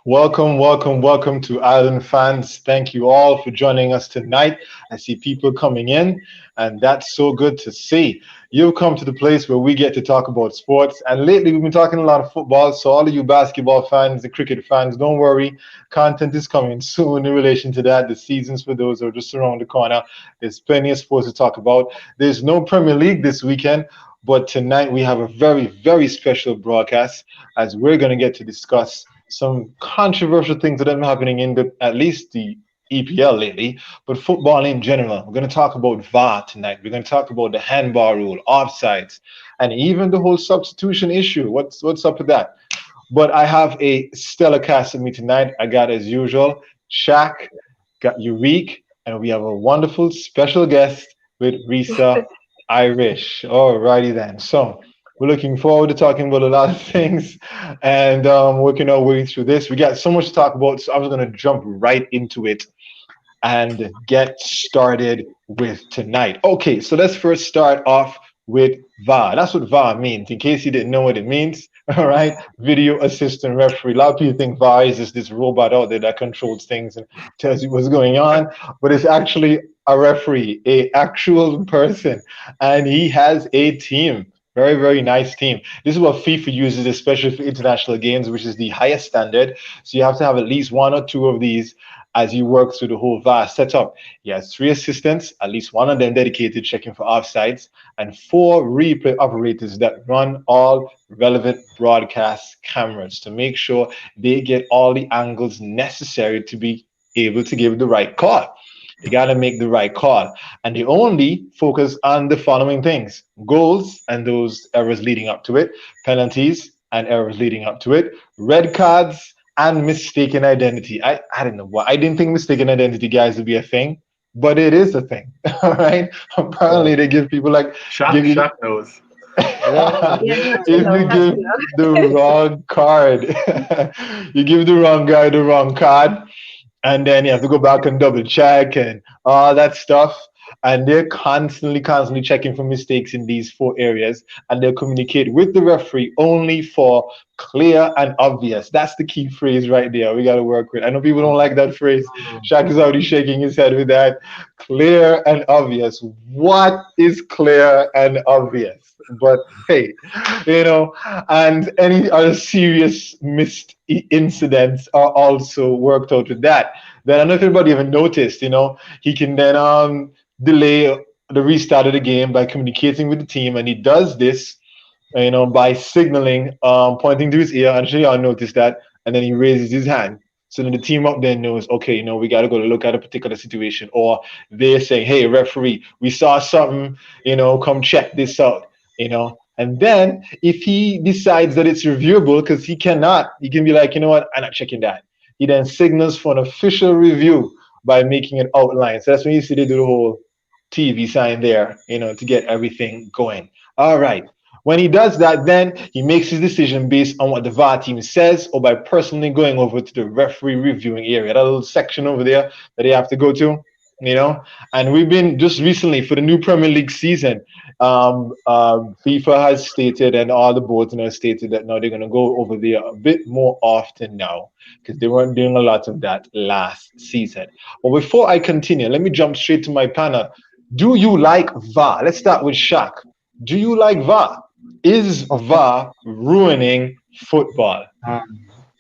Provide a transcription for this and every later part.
Welcome to Island fans. Thank you all for joining us tonight. I see people coming in, and that's so good to see. You've come to the place where we get to talk about sports, and lately we've been talking a lot of football. So, all of you basketball fans, the cricket fans, don't worry. Content is coming soon in relation to that. The seasons for those are just around the corner. There's plenty of sports to talk about. There's no Premier League this weekend. But tonight we have a very special broadcast as we're going to get to discuss some controversial things that have been happening in at least the EPL lately, but football in general. We're going to talk about VAR tonight. We're going to talk about the handball rule, offsides, and even the whole substitution issue. What's up with that? But I have a stellar cast with me tonight. I got, as usual, Shaq, got Eureka, and we have a wonderful special guest with Risa Irish. Alrighty then. So we're looking forward to talking about a lot of things and working our way through this. We got so much to talk about, so I'm just going to jump right into it and get started with tonight. Okay, so let's first start off with VAR. That's what VAR means, in case you didn't know what it means. All right, video assistant referee. A lot of people think VAR is just this robot out there that controls things and tells you what's going on, but it's actually a referee, a actual person, and he has a team. Very nice team. This is what FIFA uses, especially for international games, which is the highest standard. So you have to have at least one or two of these as you work through the whole VAR setup. He has 3 assistants, at least one of them dedicated checking for offsides, and 4 replay operators that run all relevant broadcast cameras to make sure they get all the angles necessary to be able to give the right call. They got to make the right call. And they only focus on the following things: goals and those errors leading up to it, penalties and errors leading up to it, red cards, and mistaken identity. I don't know why. I didn't think mistaken identity, guys, would be a thing, but it is a thing. All right. Apparently, they give people like. Shock knows. If you give the wrong card, you give the wrong guy the wrong card, and then you have to go back and double check and all that stuff. And they're constantly checking for mistakes in these 4 areas, and they'll communicate with the referee only for clear and obvious. That's the key phrase right there. We got to work with. I know people don't like that phrase. Shaq is already shaking his head with that. Clear and obvious. What is clear and obvious? But hey, and any other serious missed incidents are also worked out with that. Then I don't know if everybody even noticed, he can then delay the restart of the game by communicating with the team, and he does this, by signaling, pointing to his ear. I'm sure y'all noticed that, and then he raises his hand. So then the team up there knows, okay, we got to go to look at a particular situation, or they're saying, hey, referee, we saw something, come check this out, And then if he decides that it's reviewable, because he can be like, you know what, I'm not checking that. He then signals for an official review by making an outline. So that's when you see they do the whole TV sign there, to get everything going. All right. When he does that, then he makes his decision based on what the VAR team says, or by personally going over to the referee reviewing area, that little section over there that they have to go to, And we've been just recently for the new Premier League season, FIFA has stated, and all the boards have stated, that now they're going to go over there a bit more often now, because they weren't doing a lot of that last season. But before I continue, let me jump straight to my panel. Do you like VAR? Let's start with Shaq. Do you like VAR? Is VAR ruining football?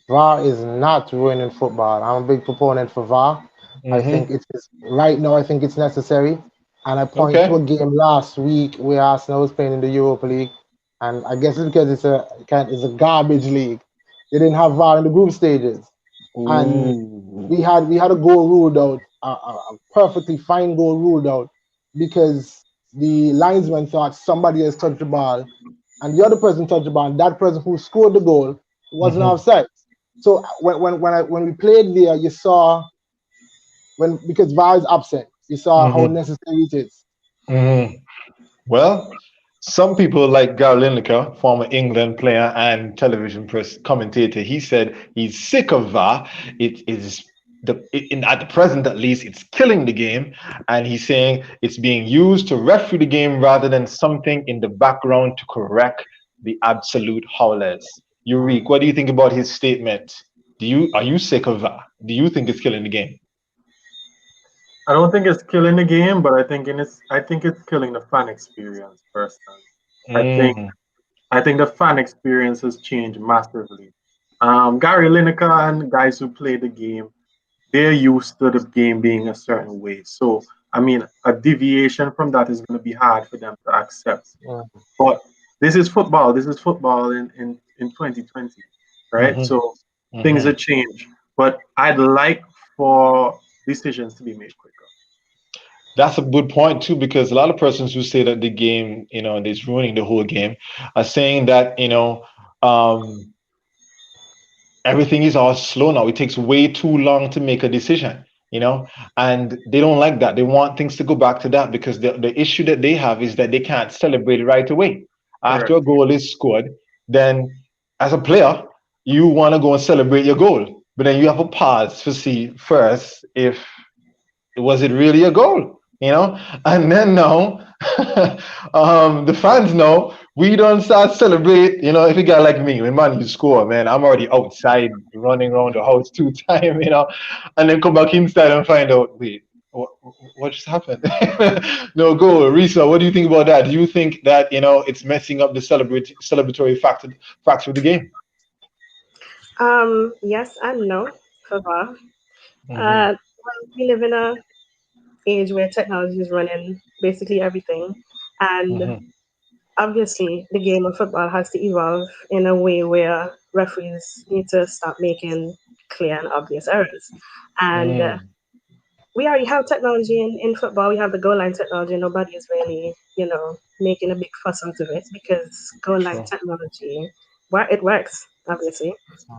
VAR is not ruining football. I'm a big proponent for VAR. I think it's right now. I think it's necessary. And I point to a game last week where Arsenal was playing in the Europa League, and I guess it's because it's a garbage league. They didn't have VAR in the group stages, and we had a goal ruled out, a perfectly fine goal ruled out, because the linesman thought somebody has touched the ball, and the other person touched the ball, and that person who scored the goal wasn't offside. So when we played there, you saw because VAR is absent, you saw how necessary it is. Well, some people like Gary Lineker, former England player and television commentator, he said he's sick of VAR. It is at the present, at least, it's killing the game, and he's saying it's being used to referee the game rather than something in the background to correct the absolute howlers. Eureka, what do you think about his statement? Are you sick of that? Do you think it's killing the game? I don't think it's killing the game, but I think it's killing the fan experience personally. I think Mm, I think the fan experience has changed massively. Gary Lineker and guys who play the game, they're used to the game being a certain way. So I mean, a deviation from that is going to be hard for them to accept. Mm. But this is football. This is football in 2020, right? mm-hmm, So things mm-hmm. have changed. But I'd like for decisions to be made quicker. That's a good point too, because a lot of persons who say that the game, is ruining the whole game, are saying that, um, everything is all slow now. It takes way too long to make a decision, and they don't like that. They want things to go back to that because the issue that they have is that they can't celebrate it right away. After a Correct. goal is scored, then as a player, you want to go and celebrate your goal, but then you have a pause to see first if was it really a goal? And then now, the fans know we don't start celebrate. If a guy like me, when man you score, man, I'm already outside running around the house 2 times, and then come back inside and find out, wait, what just happened? No goal. Risa, what do you think about that? Do you think that it's messing up the celebratory factor of the game? Yes and no, for VAR. Mm-hmm. Well, we live in a age where technology is running basically everything, and Mm-hmm. obviously the game of football has to evolve in a way where referees need to stop making clear and obvious errors. And we already have technology in football. We have the goal line technology. Nobody is really, making a big fuss out of it because goal line Sure. technology, it works, obviously.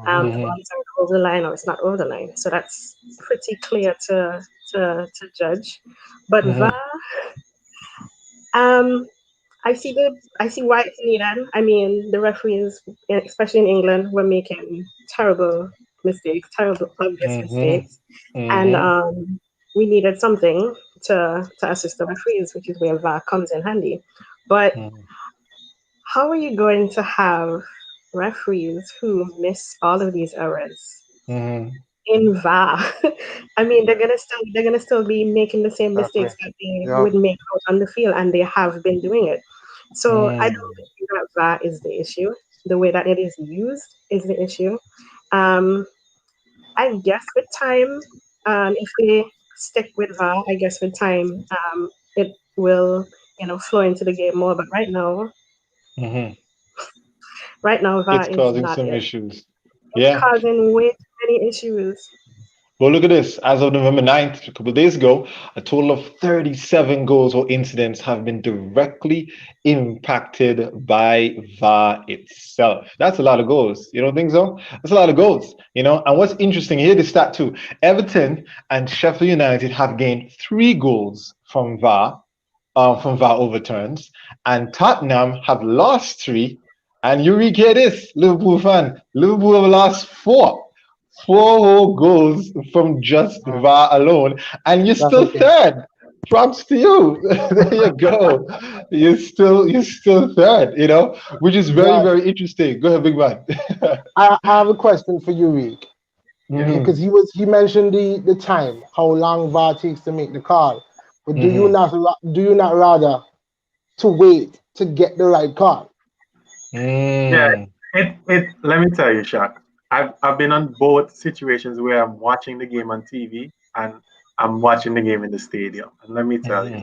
The Mm-hmm. ball is either over the line or it's not over the line. So that's pretty clear to judge. But Mm-hmm. VAR, um, I see why it's needed. I mean, the referees, especially in England, were making terrible mistakes, terrible obvious Mm-hmm. mistakes, and Mm-hmm. we needed something to assist the referees, which is where VAR comes in handy. But Mm-hmm. how are you going to have referees who miss all of these errors Mm-hmm. in VAR? I mean, Yeah. they're gonna still be making the same Exactly. mistakes that they Yeah. would make out on the field, and they have been doing it. So I Mm. don't think that VAR is the issue. The way that it is used is the issue. Um, I guess with time, if they stick with VAR, I guess with time, it will, flow into the game more. But Mm-hmm. right now, VAR It's is causing not some it. issues. It's Yeah. causing way too many issues. Well, look at this. As of November 9th, a couple of days ago, a total of 37 goals or incidents have been directly impacted by VAR itself. That's a lot of goals. You don't think so? That's a lot of goals. And what's interesting, here the stat too. Everton and Sheffield United have gained 3 goals from VAR overturns, and Tottenham have lost 3. And you get this, Liverpool fan, Liverpool have lost 4. 4 whole goals from just Mm. VAR alone, and you're That's still okay. third. Props to you. There you go. You're still third. Which is very Right. very interesting. Go ahead, big man. I have a question for you, Reek, Yeah. Hmm. because he mentioned the time, how long VAR takes to make the call. But Hmm. do you not rather to wait to get the right call? Yeah. Mm. It. Let me tell you, Shaq. I've been on both situations where I'm watching the game on TV and I'm watching the game in the stadium. And let me tell you, Hmm.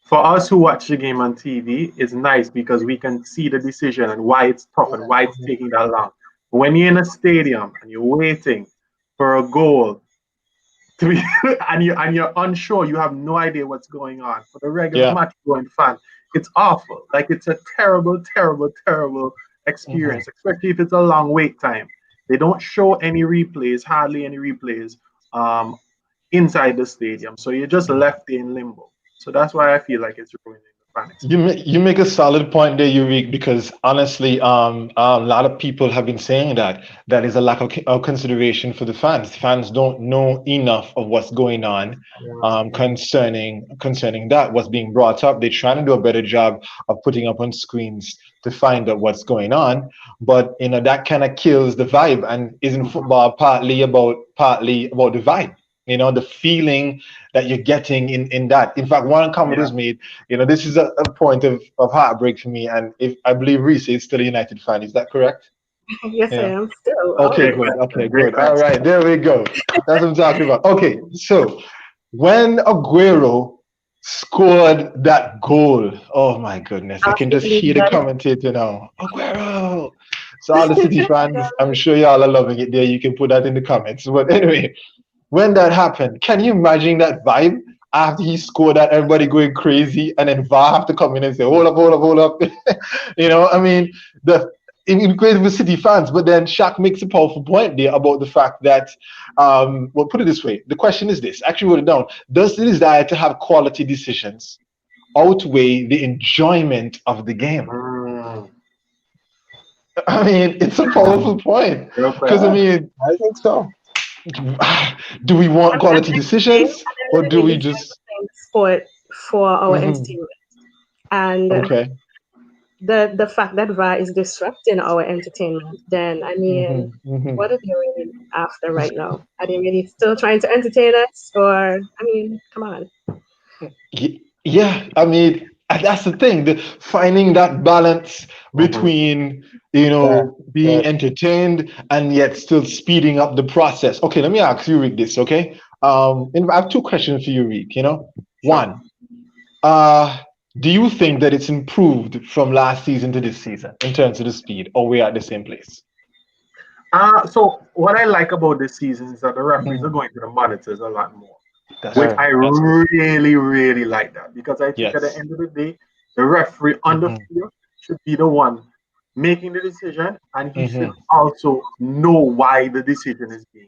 for us who watch the game on TV, it's nice because we can see the decision and why it's tough and why it's taking that long. But when you're in a stadium and you're waiting for a goal to be and you're unsure, you have no idea what's going on. For the regular Yeah. match going fan, it's awful. Like it's a terrible, terrible, terrible Hmm. experience, especially if it's a long wait time. They don't show any replays, hardly any replays, inside the stadium. So you're just left in limbo. So that's why I feel like it's ruining the fan experience. You make a solid point there, Yurik, because honestly, a lot of people have been saying that is a lack of consideration for the fans. Fans don't know enough of what's going on concerning that, what's being brought up. They're trying to do a better job of putting up on screens to find out what's going on, but that kind of kills the vibe. And isn't football partly about the vibe? The feeling that you're getting in that. In fact, one comment was made, this is a point of heartbreak for me. And if I believe Reese is still a United fan, is that correct? Yes, I am still. Okay, good. Okay, good. All right, there we go. That's what I'm talking about. Okay, so when Aguero scored that goal, oh my goodness, I can just hear the commentator now. Aguero! So all the City fans, I'm sure y'all are loving it there. You can put that in the comments. But anyway, when that happened, can you imagine that vibe after he scored that, everybody going crazy, and then VAR have to come in and say, hold up. I mean, in crazy for City fans, but then Shaq makes a powerful point there about the fact that, well, put it this way. The question is this, actually wrote it down. Does the desire to have quality decisions outweigh the enjoyment of the game? I mean, it's a powerful point. Because, I think so. Do we want quality decisions, or do we just sport for our entertainment? And the fact that VAR is disrupting our entertainment, then what are they really after right now? Are they really still trying to entertain us, or come on? Yeah, that's the thing. Finding that balance between being entertained and yet still speeding up the process. Okay, let me ask you, Rick, this. Okay, I have two questions for you, Rick. One, do you think that it's improved from last season to this season in terms of the speed, or we're at the same place? So what I like about this season is that the referees are going to the monitors a lot more. I really, really like that, because I think at the end of the day, the referee on the field should be the one making the decision, and he should also know why the decision is being.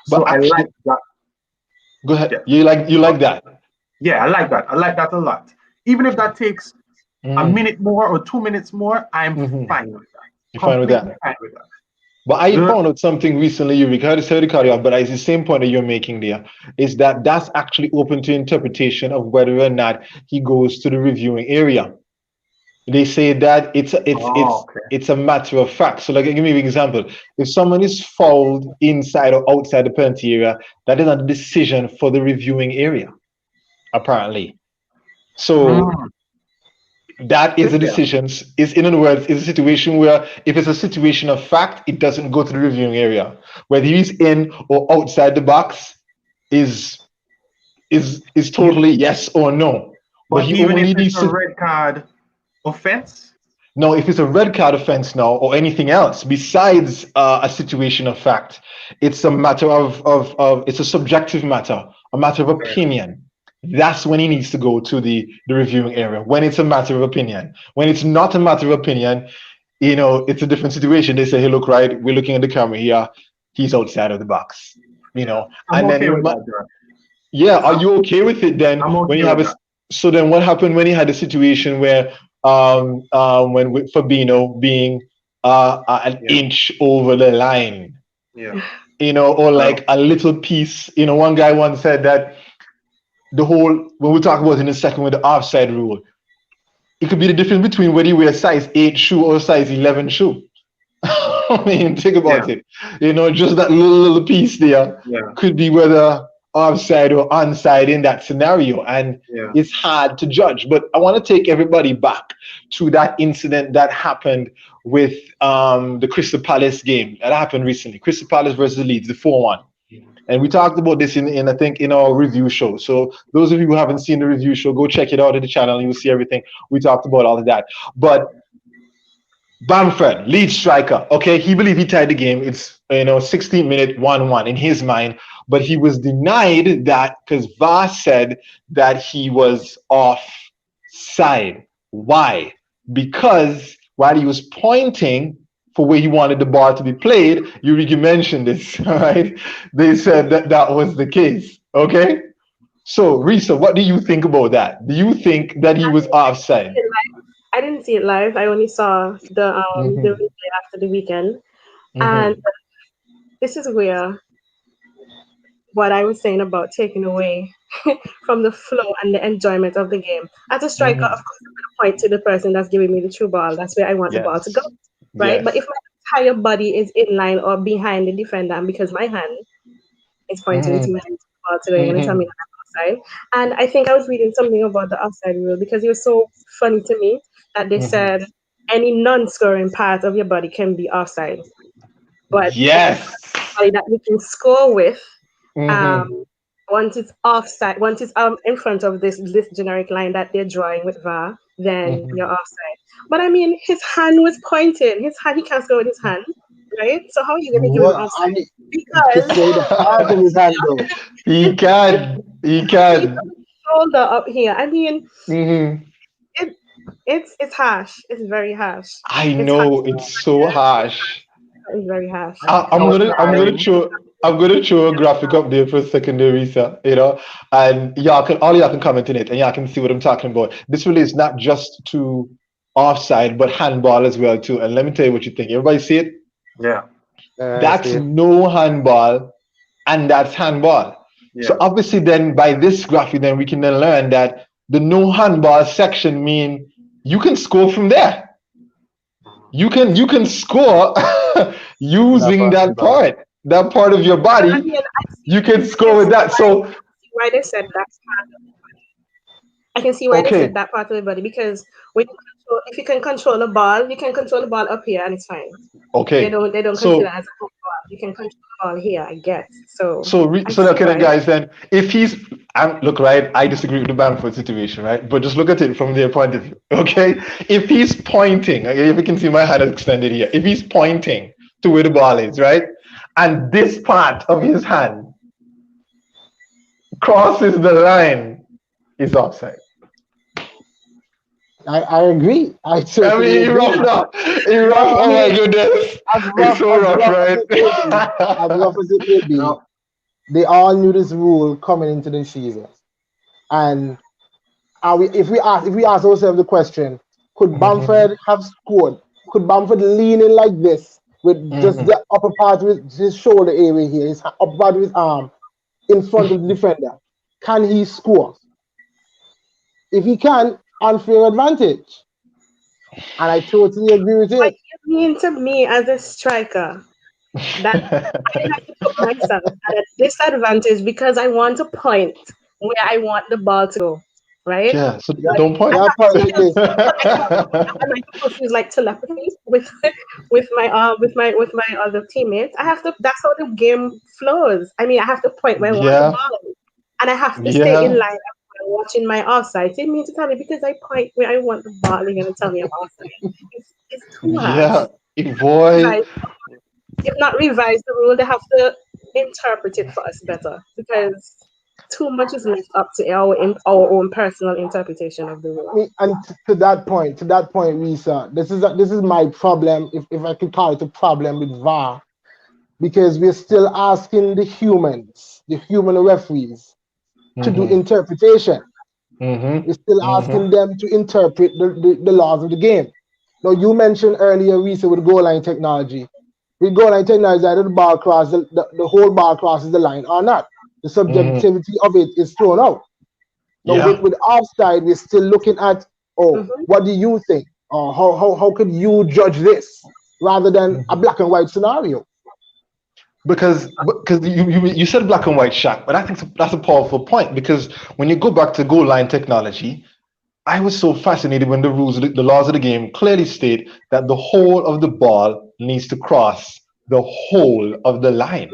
So I like that. Go ahead. Yeah. You like that? Yeah, I like that. I like that a lot. Even if that takes a minute more or 2 minutes more, I'm fine with that. You're fine with that? Fine with that. But I found out something recently, you heard it carry on, but it's the same point that you're making there, is that's actually open to interpretation of whether or not he goes to the reviewing area. They say that it's a matter of fact. So, give me an example. If someone is fouled inside or outside the penalty area, that is not a decision for the reviewing area, apparently. So that is a decision. In other words, it's a situation where if it's a situation of fact, it doesn't go to the reviewing area. Whether he's in or outside the box is totally yes or no. But he even if it's a red card offense? No, if it's a red card offense now or anything else besides a situation of fact, it's a matter of it's a subjective matter, a matter of opinion. That's when he needs to go to the reviewing area, when it's a matter of opinion. When it's not a matter of opinion, it's a different situation. They say, hey, look, right, we're looking at the camera here. He's outside of the box, I'm okay with that. Yeah, are you okay with it then? I'm okay when you have so then what happened when he had a situation where when with Fabinho being an inch over the line? Yeah. Or like a little piece. One guy once said that when we talk about in a second with the offside rule, it could be the difference between whether you wear a size 8 shoe or a size 11 shoe. Think about it. Just that little piece there could be whether offside or onside in that scenario, and it's hard to judge. But I want to take everybody back to that incident that happened with the Crystal Palace game that happened recently. Crystal Palace versus Leeds, the 4-1. And we talked about this in I think in our review show. So those of you who haven't seen the review show, go check it out at the channel. You'll see everything. We talked about all of that. But Bamford, lead striker. Okay, he believed he tied the game. It's 16th minute 1-1 in his mind, but he was denied that because VAR said that he was offside. Why? Because while he was pointing for where he wanted the ball to be played, you mentioned this, all right? They said that was the case, okay? So, Risa, what do you think about that? Do you think that he was offside? I didn't see it live. I only saw the Mm-hmm. replay after the weekend, and Mm-hmm. this is where what I was saying about taking away from the flow and the enjoyment of the game. As a striker, of Mm-hmm. course, I'm going to point to the person that's giving me the true ball. That's where I want the ball to go, Yes. right? But Yes. if my entire body is in line or behind the defender, and because my hand is pointing to Mm-hmm. where the ball to go, you're going to tell Mm-hmm. me that I'm offside. And I think I was reading something about the offside rule because it was so funny to me that they Mm-hmm. said any non-scoring part of your body can be offside, but any Yes. body that you can score with, um, Mm-hmm. once it's offside, once it's in front of this generic line that they're drawing with VAR, then Mm-hmm. you're offside. But I mean, his hand was pointing. His hand, he can't score with his hand, right? So how are you gonna give him What I offside? mean, to Because say the part of his hand though. He can. He he's got can. his shoulder up here. I mean, Mm-hmm. it it's harsh. It's very harsh. I It's harsh. know it's so harsh. It's very harsh. And I'm gonna outside, show a graphic up there for a second there, Risa, and y'all can comment on it and y'all can see what I'm talking about. This relates not just to offside but handball as well too. And let me tell you what you think. Everybody see it? yeah, I That's see it. no handball and that's handball. So yeah. obviously then by this graphic then we can then learn that the no handball section mean you can score from there. You can score That using part of the body. that part of your I body. mean, You can I can score with see that. So why they said that. I can see why they said okay, that part of the body because when you control, if you can control the ball, you can control the ball up here and it's fine. okay. They don't consider it So as a home ball. You can control the ball here, I guess. So I so see okay then why. guys then if he's look right, I disagree with the Bamford situation, right? But just look at it from their point of view. Okay? If he's pointing, okay, if you can see my hand extended here, if he's pointing to where the ball is, right? And this part of his hand crosses the line, is offside. I agree. I I mean, certainly he agree. rough now. He rough. No, I Oh my mean, goodness, it's so as rough, rough as right? it may be, as rough as it may be, No, they all knew this rule coming into the season. And if we ask ourselves the question, could Mhm, Bamford have scored? Could Bamford lean in like this with just mhm. the upper part of his shoulder area here, his upper part of his arm in front of the defender? Can he score? If he can, unfair advantage. And I totally agree with What it. you mean to me as a striker that I have to put myself at a disadvantage because I want to point where I want the ball to go, right? Yeah, so Yeah, don't I point. yeah, have point to like this. I might confuse like telepathy with with my other teammates. I have to. That's how the game flows. I mean, I have to point where I want the Yeah, ball, and I have to stay in yeah, line while watching my offside. So you mean to tell me because I point where I want the ball, you're gonna tell me I'm offside? It's too harsh. yeah. Boy, Right? If not revise the rule, they have to interpret it for us better because too much is left up to our own personal interpretation of the rule. And to that point, Risa, this is my problem, if I could call it a problem with VAR, because we're still asking the human referees, to do mm-hmm, interpretation. mm-hmm, We're still mm-hmm, asking them to interpret the laws of the game. Now, you mentioned earlier, Risa, with goal line technology. With goal line technology, either the ball crosses the whole ball crosses the line or not. The mm-hmm. subjectivity of it is thrown out. Now, Yeah, with offside, we're still looking at, oh, Mm-hmm. what do you think? Or how could you judge this rather than a black and white scenario? because you said black and white shot, but I think that's a powerful point because when you go back to goal line technology, I was so fascinated when the laws of the game clearly state that the whole of the ball needs to cross the whole of the line.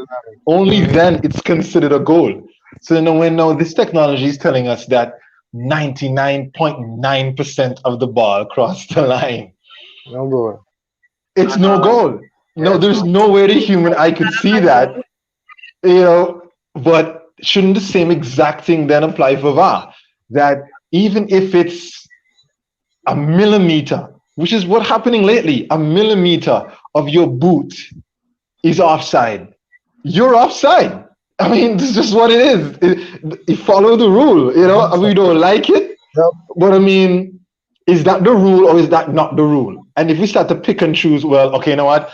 Only Mm-hmm. then it's considered a goal. So when now this technology is telling us that 99.9% of the ball crossed the line, No goal. it's no goal. No, yes, there's no. no way the human eye could see that, you know. But shouldn't the same exact thing then apply for VAR? That even if it's a millimeter, which is what happening lately, a millimeter of your boot is offside. You're offside. I mean, this is just what it is. You follow the rule, you know. We don't like it, Yep. but I mean, is that the rule or is that not the rule? And if we start to pick and choose, well, okay, you know what?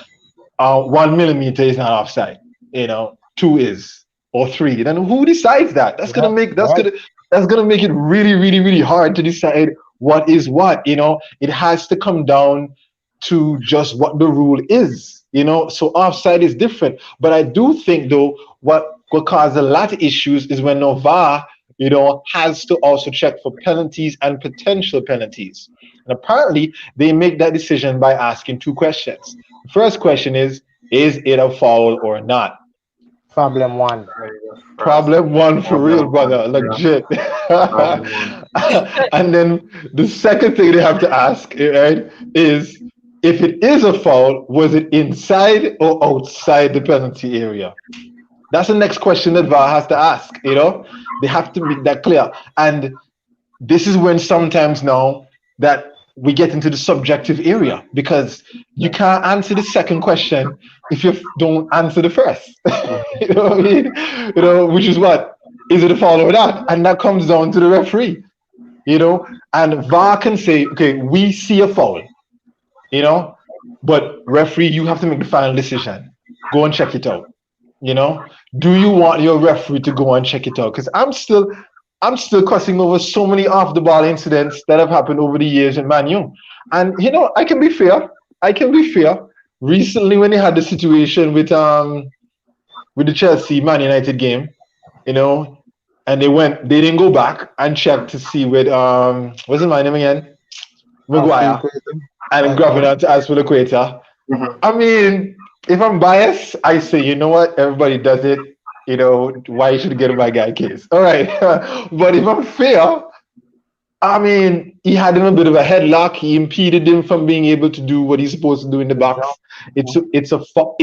1 millimeter is not offside. You know, two is or three. Then who decides that? That's gonna Yeah. make Right. that's gonna make it really, really, really hard to decide what is what. You know, it has to come down to just what the rule is. You know, so offside is different. But I do think though, what causes a lot of issues is when VAR, you know, has to also check for penalties and potential penalties. And apparently, they make that decision by asking two questions. The first question is it a foul or not? Problem one. First, Problem one for real, problem one. brother. Yeah, Legit. problem one. And then the second thing they have to ask, right, is if it is a foul, was it inside or outside the penalty area? That's the next question that VAR has to ask. You know, they have to make that clear. And this is when sometimes now that we get into the subjective area because you can't answer the second question if you don't answer the first. You know what I mean? You know, which is what is it a foul or not? And that comes down to the referee. You know, and VAR can say, okay, we see a foul. You know, but referee, you have to make the final decision. Go and check it out. You know, do you want your referee to go and check it out? Because I'm still cussing over so many off the ball incidents that have happened over the years in Man U. And you know, I can be fair. I can be fair. Recently, when they had the situation with the Chelsea Man United game, you know, and they didn't go back and check to see with what's his my name again? Maguire and Right. grabbing onto as for the equator. Mhm. I mean, if I'm biased, I say, you know what? Everybody does it. You know, why you should get my guy case. All right. But if I'm fair, I mean, he had him a bit of a headlock. He impeded him from being able to do what he's supposed to do in the box. It is a foul.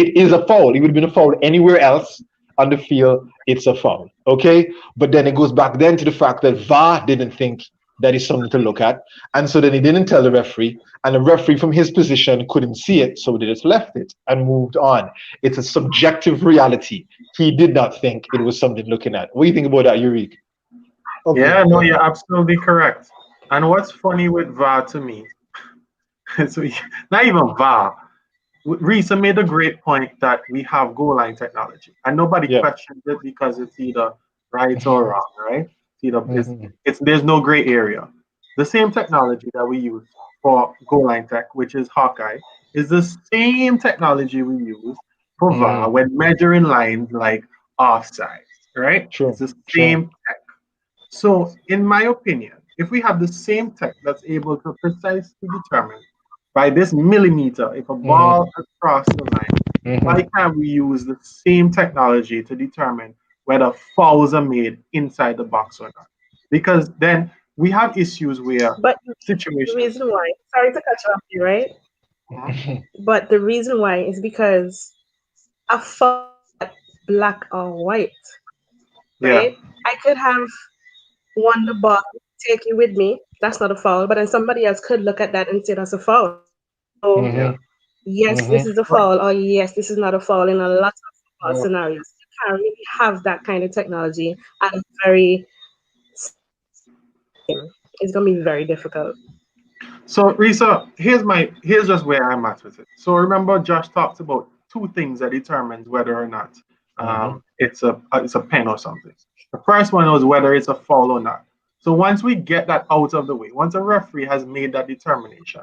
It would have been a foul anywhere else on the field. It's a foul. Okay, but then it goes back then to the fact that VAR didn't think that is something to look at, and so then he didn't tell the referee, and the referee from his position couldn't see it, so they just left it and moved on. It's a subjective reality. He did not think it was something looking at. What do you think about that, Yurik? Yeah, Okay. no, you're absolutely correct. And what's funny with VAR to me, so not even VAR. Risa made a great point that we have goal line technology, and nobody Yeah. questions it because it's either right or wrong, right? Mhm. It's there's no gray area. The same technology that we use for goal line tech, which is Hawkeye, is the same technology we use for VAR Mhm. when measuring lines like offsides, right? It's True. the True. same tech. So, in my opinion, if we have the same tech that's able to precisely determine by this millimeter if a Mhm. ball has crossed the line, why Mhm. can't we use the same technology to determine whether fouls are made inside the box or not? Because then we have issues where But the situations. reason why, sorry to cut you off here, right? Mhm. But the reason why is because a foul black or white, Yeah. right? I could have won the ball, take it with me. That's not a foul, but then somebody else could look at that and say that's a foul. So Yeah. Mhm. yes, this Mhm. is a foul, or yes, this is not a foul in a lot of football Well, scenarios. You can't really have that kind of technology and very it's gonna be very difficult. so Risa, here's just where I'm at with it. So remember, Josh talked about two things that determines whether or not Mhm. it's a pen or something. The first one was whether it's a foul or not. So once we get that out of the way, once a referee has made that determination,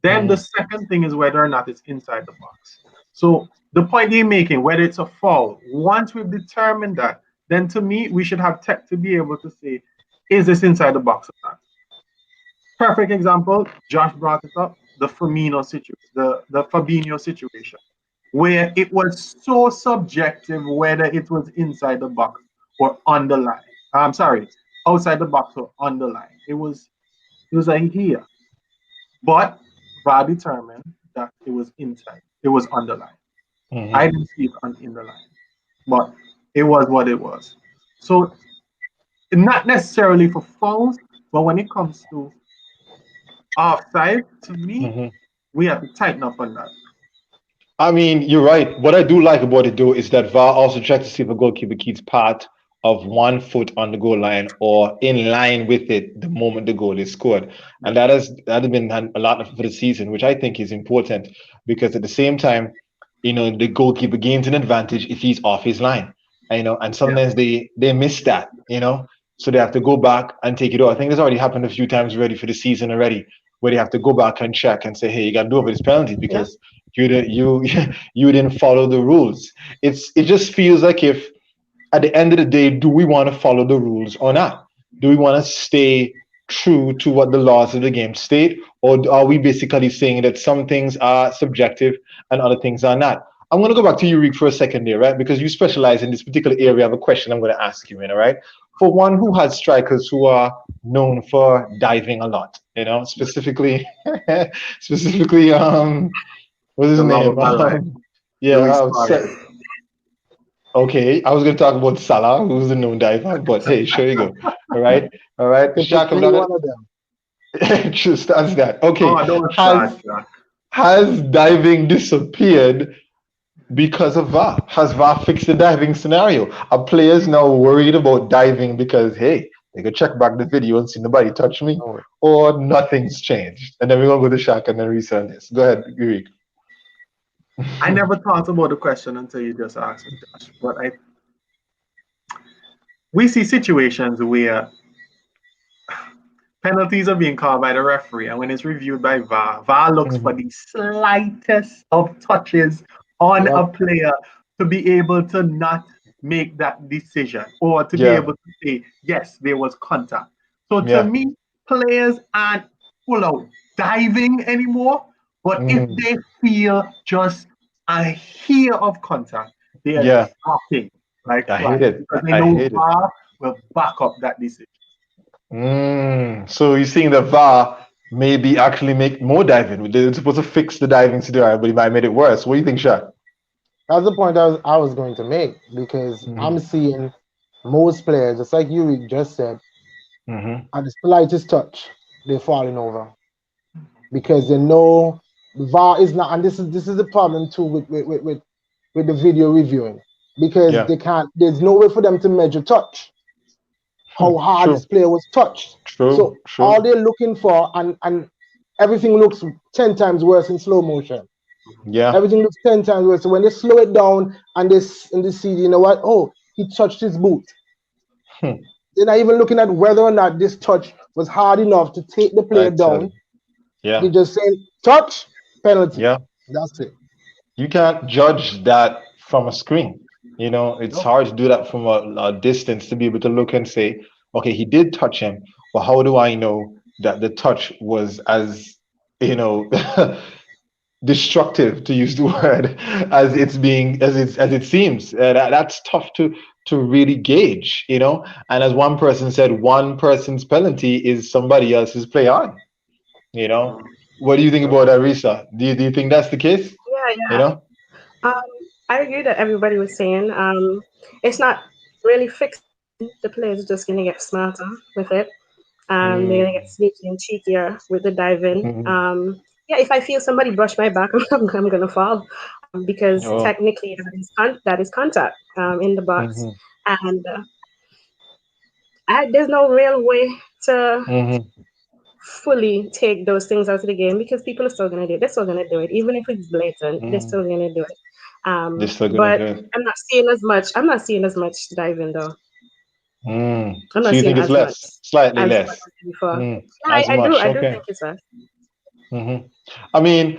then the Mhm. second thing is whether or not it's inside the box. So the point you're making, whether it's a foul, once we've determined that, then to me we should have tech to be able to say, is this inside the box or not? Perfect example. Josh brought it up. The Firmino situation, the Fabinho situation, where it was so subjective whether it was inside the box or on the line. I'm sorry, outside the box or on the line. It was like here, but VAR determined that it was inside. It was on the line. I Mhm. didn't see it on in the line, but it was what it was. So not necessarily for fouls, but when it comes to offside, to me, Mhm. we have to tighten up on that. I mean, you're right. What I do like about it, though, is that VAR also checks to see if a goalkeeper keeps part of 1 foot on the goal line or in line with it the moment the goal is scored. And that has been a lot for the season, which I think is important because at the same time, the goalkeeper gains an advantage if he's off his line. And Yeah. sometimes they miss that. So they have to go back and take it out. I think this already happened a few times already for the season already, where they have to go back and check and say, hey, you got to do over this penalty Yeah. because you you didn't follow the rules. It just feels like if at the end of the day, do we want to follow the rules or not? Do we want to stay true to what the laws of the game state, or are we basically saying that some things are subjective and other things are not? I'm going to go back to you, Rick, for a second there, right? Because you specialize in this particular area of a question I'm going to ask you in, all right? For one who has strikers who are known for diving a lot, specifically, specifically, what's his The love name? of my life, Yeah, Luis Suarez. okay, I was going to talk about Salah, who's the known diver, but hey, sure you go. All right, all right. Shaq, I'm Typically not one of them. just that's that. Okay, Oh, don't has start, Jack. has diving disappeared because of VAR? Has VAR fixed the diving scenario? Are players now worried about diving because hey, they could check back the video and see nobody touch me, No. or nothing's changed? And then we're gonna go to Shaq and then reset this. Go ahead, Eric. I never thought about the question until you just asked me, Josh. But we see situations where penalties are being called by the referee, and when it's reviewed by VAR, VAR looks for Mhm. the slightest of touches on a Yep. player to be able to not make that decision or to be Yeah, able to say, yes, there was contact. So to yeah, me, players aren't full out diving anymore, but if mhm, they feel just a hair of contact, they are yeah. dropping like I hate flies it. because they I know hate it. VAR will back up that decision. So you're saying the VAR maybe actually make more diving? They're supposed to fix the diving scenario, but it might make it worse. What do you think, Shaq? That's the point I was going to make because Hmm. I'm seeing most players, just like you just said, Hmm. at the slightest touch, they're falling over because they know the VAR is not, and this is the problem too with the video reviewing because Yeah. they can't. There's no way for them to measure touch, how hard True. this player was touched. True. So all True. they're looking for, and everything looks 10 times worse in slow motion. Yeah. Everything looks 10 times worse. So when they slow it down and they see, you know what? Oh, he touched his boot. Hmm. They're not even looking at whether or not this touch was hard enough to take the player I tell you. down. They Yeah. just saying touch, penalty. Yeah. That's it. You can't judge that from a screen. It's Nope. hard to do that from a distance to be able to look and say, okay, he did touch him, but how do I know that the touch was as, you know, destructive, to use the word, as it seems? That's tough to really gauge. And as one person said, one person's penalty is somebody else's play on. You know, what do you think about that, Risa? Do you think that's the case? Yeah, You yeah. know? Um, I agree that everybody was saying. It's not really fixing. The players are just gonna get smarter with it. They're gonna get Mm, sneaky and cheekier with the diving. mhm. Yeah, if I feel somebody brush my back, I'm gonna fall because Oh. technically that is contact in the box, Mhm. and there's no real way to Mhm. fully take those things out of the game because people are still gonna do it. They're still gonna do it, even if it's blatant. They're Mhm. still gonna do it. They're still gonna But do it. I'm not seeing as much. I'm not seeing as much diving though. I'm So not you seeing think it's as much less, slightly as what less? I did before. Yeah, As I do. much? I do Okay. think it's less. hmm I mean,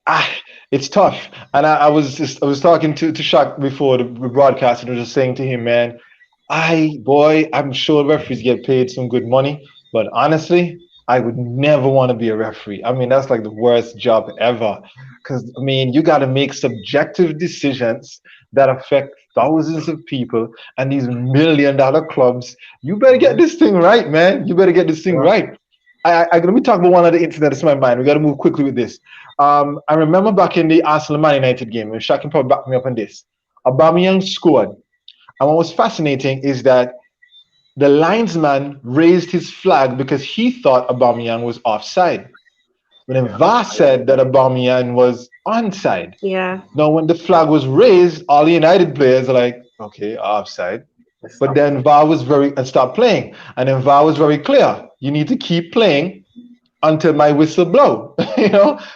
ah, it's tough. And I was talking to Shaq before the broadcast, and I was just saying to him, man, I'm sure referees get paid some good money, but honestly, I would never want to be a referee. I mean, that's like the worst job ever. Because I mean, you got to make subjective decisions that affect thousands of people and these $1 million clubs. You better get Mhm. this thing right, man. You better get this thing Yeah. right. Let me talk about one of the incidents that's in my mind. We got to move quickly with this. I remember back in the Arsenal Man United game, and Shaq can probably back me up on this. Aubameyang scored, and what was fascinating is that the linesman raised his flag because he thought Aubameyang was offside, But then VAR said that Aubameyang was onside. Yeah. Now, when the flag was raised, all the United players are like, okay, offside. But then VAR was and stopped playing. And then VAR was very clear. You need to keep playing until my whistle blow.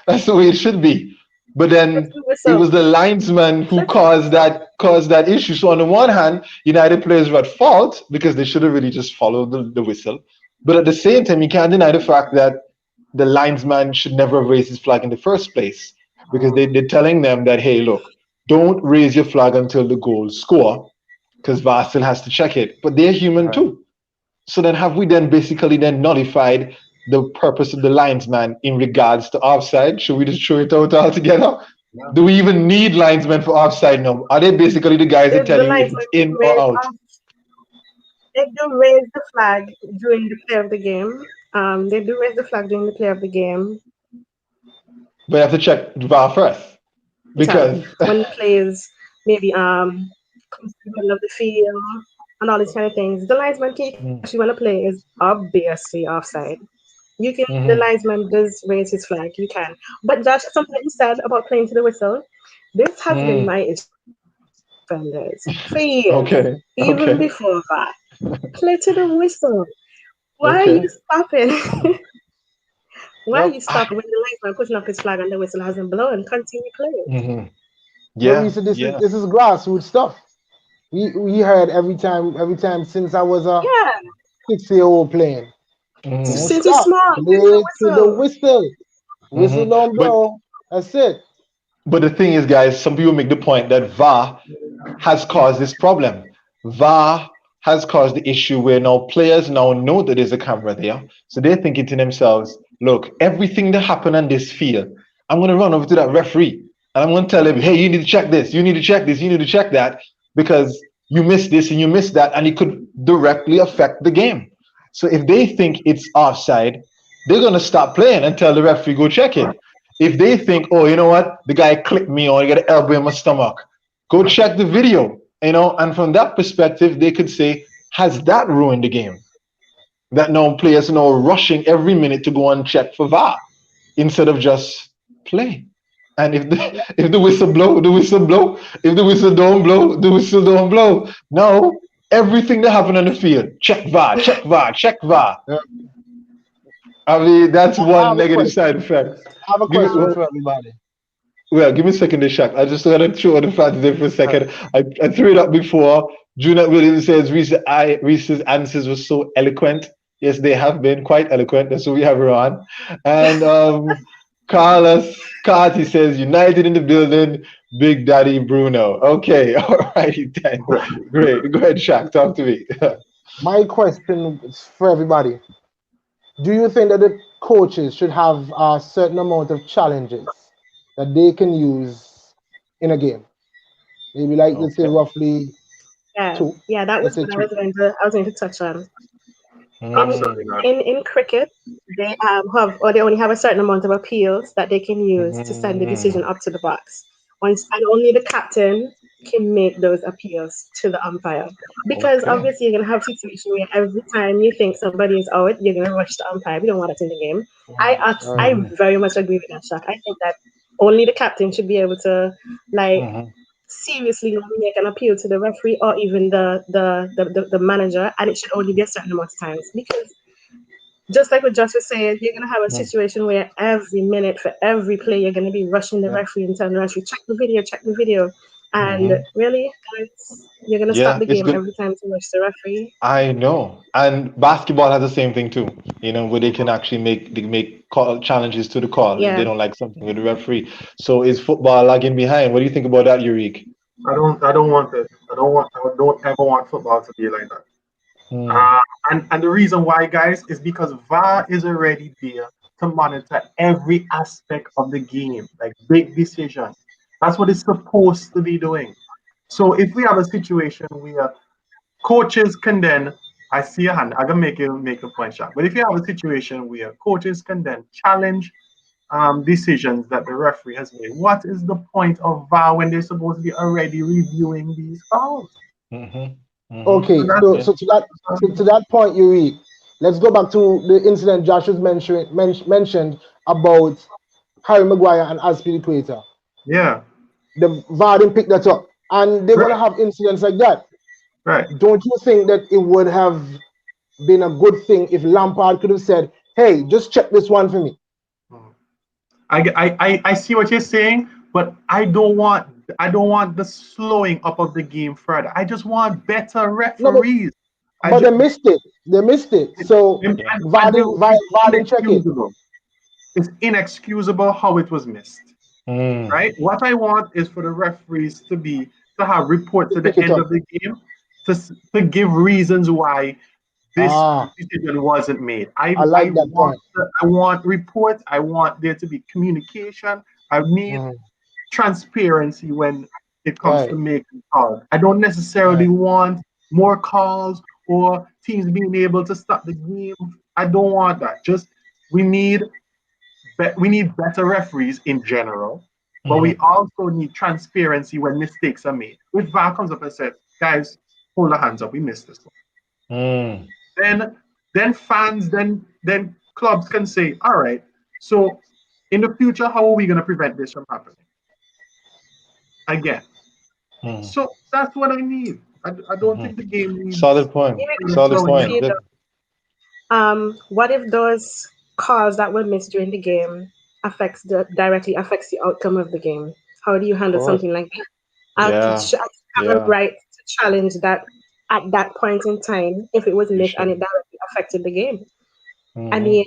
That's the way it should be. But then it was the linesman who caused that issue. So on the one hand, United players were at fault because they should have really just followed the whistle. But at the same time, you can't deny the fact that the linesman should never have raised his flag in the first place, because they're telling them that, hey, look, don't raise your flag until the goal score, because VAR still has to check it. But they're human too. So then have we then basically nullified the purpose of the linesman in regards to offside? Should we just throw it out altogether? Yeah. Do we even need linesmen for offside now? Are they basically the guys that tell you if it's in or out? They do raise the flag during the play of the game. They do raise the flag during the play of the game. But you have to check VAR first. Because when the players maybe come to the middle of the field and all these kind of things, the linesman can actually when a play is obviously offside. You can the linesman does raise his flag, you can. But Josh, something you said about playing to the whistle, this has been my issue defenders for years. Even before that. Play to the whistle. Why are you stopping? Why are you stopping when the linesman pushing up his flag and the whistle hasn't blown? Continue playing. Yeah, this is grassroots stuff. We heard every time since I was a 6-year-old playing. Since you're small, play to the whistle. Whistle don't blow. That's it. But the thing is, guys, some people make the point that VAR has caused this problem. VAR has caused the issue where now players now know that there's a camera there. So they're thinking to themselves, look, everything that happened on this field, I'm going to run over to that referee and I'm going to tell him, hey, you need to check this, you need to check this, you need to check that, because you missed this and you missed that, and it could directly affect the game. So if they think it's offside, they're going to stop playing and tell the referee, go check it. If they think, oh, you know what, the guy clipped me or I got an elbow in my stomach, go check the video. And from that perspective, they could say, has that ruined the game? That now players are now rushing every minute to go and check for VAR instead of just play. And if the whistle blow, the whistle blow. If the whistle don't blow, the whistle don't blow. Now, everything that happened on the field, check VAR, check VAR, check VAR. Yeah. I mean, that's one negative side effect. I have a question for everybody. Well, give me a second to check. I just want to throw the facts there for a second. I threw it up before. Junior Williams says Reese's answers were so eloquent. Yes, they have been quite eloquent. That's what we have her on. And Carlos Carty says, United in the building, Big Daddy Bruno. Okay, all righty then. Great. Go ahead, Shaq. Talk to me. My question is for everybody. Do you think that the coaches should have a certain amount of challenges that they can use in a game? Maybe like let's say roughly 2. Yeah, that was what I was going to touch on. In cricket, they they only have a certain amount of appeals that they can use to send the decision up to the box. And only the captain can make those appeals to the umpire. Because obviously you're gonna have a situation where every time you think somebody is out, you're gonna rush the umpire. We don't want that in the game. I very much agree with that, Shaq. I think that only the captain should be able to seriously make an appeal to the referee or even the manager, and it should only be a certain amount of times, because just like what Josh was saying, you're gonna have a situation where every minute for every play you're gonna be rushing the referee and telling the referee, check the video. And really, guys, you're gonna stop the game every time to rush the referee. I know, and basketball has the same thing too. Where they can actually make call challenges to the call if they don't like something with the referee. So is football lagging behind? What do you think about that, Yurik? I don't want it. I don't ever want football to be like that. And the reason why, guys, is because VAR is already there to monitor every aspect of the game, like big decisions. That's what it's supposed to be doing. So if we have a situation where coaches can then, I see a hand, I'm gonna make a point, Shaq. But if you have a situation where coaches can then challenge decisions that the referee has made, what is the point of VAR when they're supposed to be already reviewing these calls? Okay, so to that point, Yuri, let's go back to the incident Josh was mentioned about Harry Maguire and Azpilicueta. Yeah. The VAR didn't pick that up. And they're going to have incidents like that. Right. Don't you think that it would have been a good thing if Lampard could have said, hey, just check this one for me? I see what you're saying, but I don't want the slowing up of the game further. I just want better referees. No, but they missed it. They missed it. So VAR didn't check it. It's inexcusable how it was missed. Right? What I want is for the referees to have reports at the end of the game to give reasons why this decision wasn't made. I like that point. I want reports. I want there to be communication. I need transparency when it comes to making calls. I don't necessarily want more calls or teams being able to stop the game. I don't want that. Just we need better referees in general, but we also need transparency when mistakes are made. If VAR comes up and says, guys, hold the hands up, we missed this one. Then fans, then clubs can say, all right, so in the future, how are we going to prevent this from happening again? So that's what I need. I don't think the game needs... Solid point. What if those calls that were missed during the game directly affects the outcome of the game? How do you handle something like that? I have a right to challenge that at that point in time if it was missed and it directly affected the game. I mean,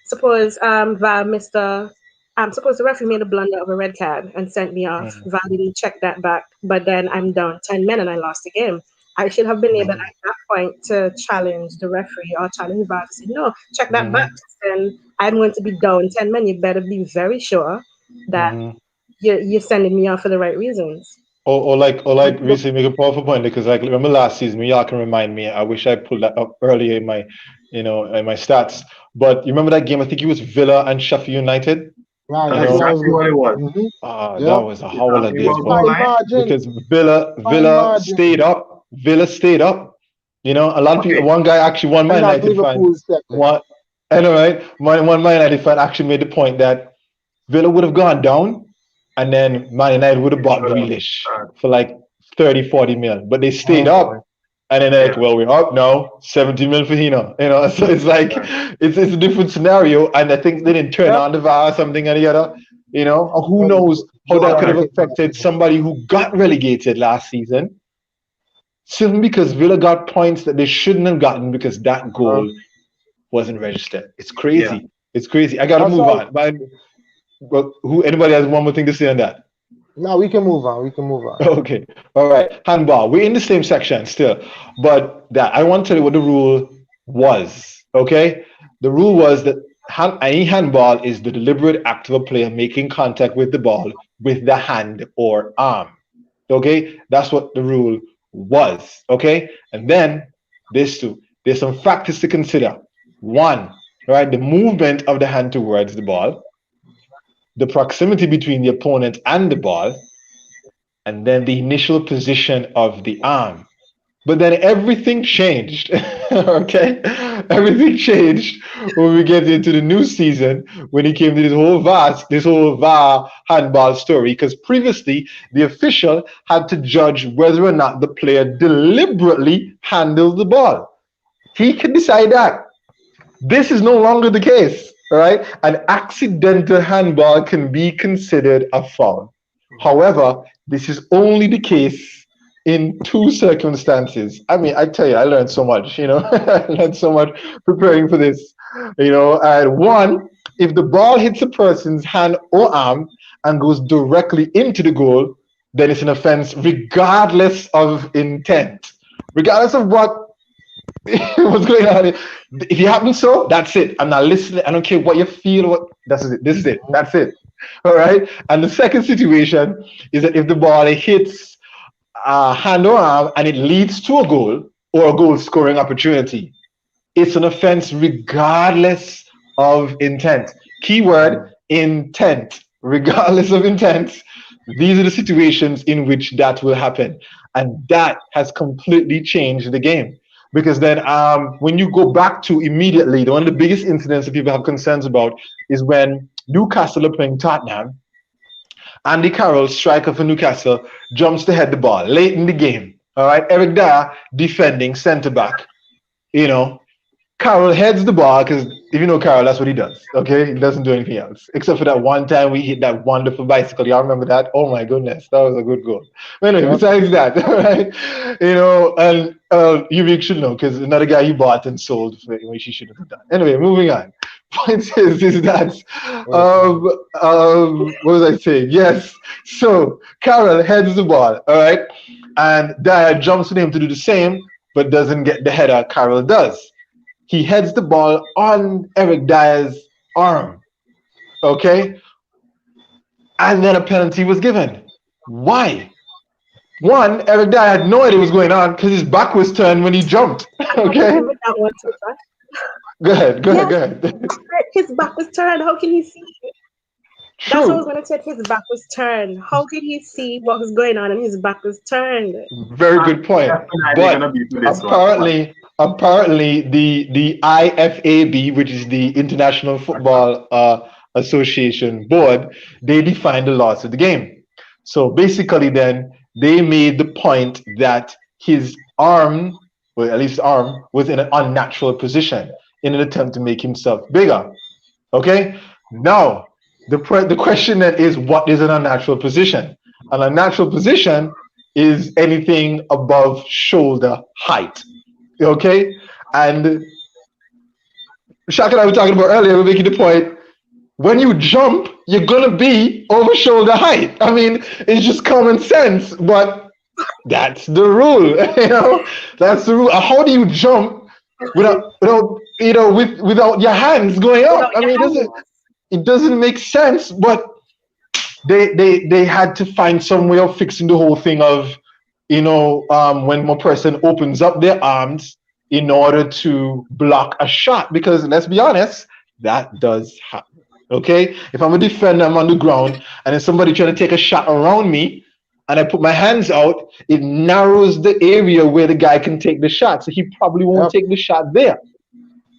suppose VAR missed suppose the referee made a blunder of a red card and sent me off. VAR didn't check that back, but then I'm down 10 men and I lost the game. I should have been able at that point to challenge the referee or challenge VAR to say, no, check that back. Then I'm going to be down 10 men. You better be very sure that you're sending me off for the right reasons. Or like recently make a powerful point, because like remember last season, y'all can remind me. I wish I pulled that up earlier in my stats. But you remember that game? I think it was Villa and Sheffield United. Right, that's exactly what it was. That was a howler day, because Villa stayed up. Villa stayed up. You know, a lot of people. One guy actually, one Man United fan actually made the point that Villa would have gone down, and then Man United would have bought Grealish for like 30-40 mil, but they stayed up. And then they're like, well, we're up now, 70 mil for Hino. You know, so it's like, it's a different scenario. And I think they didn't turn on the VAR or something or the other. You know, or who knows how that could have affected somebody who got relegated last season. Simply because Villa got points that they shouldn't have gotten because that goal wasn't registered. It's crazy. Yeah. It's crazy. I got to move on. But anybody has one more thing to say on that? No, we can move on. Okay. All right. Handball. We're in the same section still. But I want to tell you what the rule was. Okay? The rule was that any handball is the deliberate act of a player making contact with the ball with the hand or arm. Okay? That's what the rule was. Okay? And then there's some factors to consider. One, right? The movement of the hand towards the ball, the proximity between the opponent and the ball, and then the initial position of the arm. But then everything changed, okay? Everything changed when we get into the new season, when it came to this whole VAR handball story, because previously the official had to judge whether or not the player deliberately handled the ball. He can decide that. This is no longer the case. Right? An accidental handball can be considered a foul. However, this is only the case in two circumstances. I mean, I tell you, I learned so much, you know, I learned so much preparing for this, you know. And one, if the ball hits a person's hand or arm and goes directly into the goal, then it's an offense regardless of intent, regardless of what's going on. If it happens so, that's it. I'm not listening. I don't care what you feel. This is it. That's it. All right. And the second situation is that if the ball hits hand or arm and it leads to a goal or a goal scoring opportunity, it's an offense regardless of intent. Keyword, intent. Regardless of intent, these are the situations in which that will happen. And that has completely changed the game. Because then when you go back to immediately, one of the biggest incidents that people have concerns about is when Newcastle are playing Tottenham. Andy Carroll, striker for Newcastle, jumps to head the ball late in the game. All right, Eric Dyer defending centre back. You know, Carroll heads the ball because if you know Carroll, that's what he does. Okay, he doesn't do anything else except for that one time we hit that wonderful bicycle. Y'all remember that? Oh my goodness, that was a good goal. But anyway, besides that, right? You know, and you should know because another guy he bought and sold, which he shouldn't have done. Anyway, moving on. Point is that what was I saying? Yes. So Carroll heads the ball, all right, and Dyer jumps to him to do the same, but doesn't get the header. Carroll does. He heads the ball on Eric Dyer's arm, okay, and then a penalty was given. Why? One, Eric Dyer had no idea what was going on because his back was turned when he jumped. Okay. Go ahead. His back was turned. How can he see? True. That's what I was going to say. His back was turned. How could he see what was going on and his back was turned? Very good point. But apparently, the IFAB, which is the International Football Association Board, they defined the laws of the game. So basically, then they made the point that his arm, or at least arm, was in an unnatural position in an attempt to make himself bigger. Okay? Now, the question then is, what is an unnatural position? An unnatural position is anything above shoulder height. Okay? And Shaq and I were talking about earlier, we're making the point, when you jump, you're going to be over shoulder height. I mean, it's just common sense, but that's the rule. You know, that's the rule. How do you jump without your hands going up? I mean, it doesn't make sense, but they had to find some way of fixing the whole thing of, when one person opens up their arms in order to block a shot, because let's be honest, that does happen. Okay, if I'm a defender, I'm on the ground, and there's somebody trying to take a shot around me, and I put my hands out, it narrows the area where the guy can take the shot. So he probably won't take the shot there.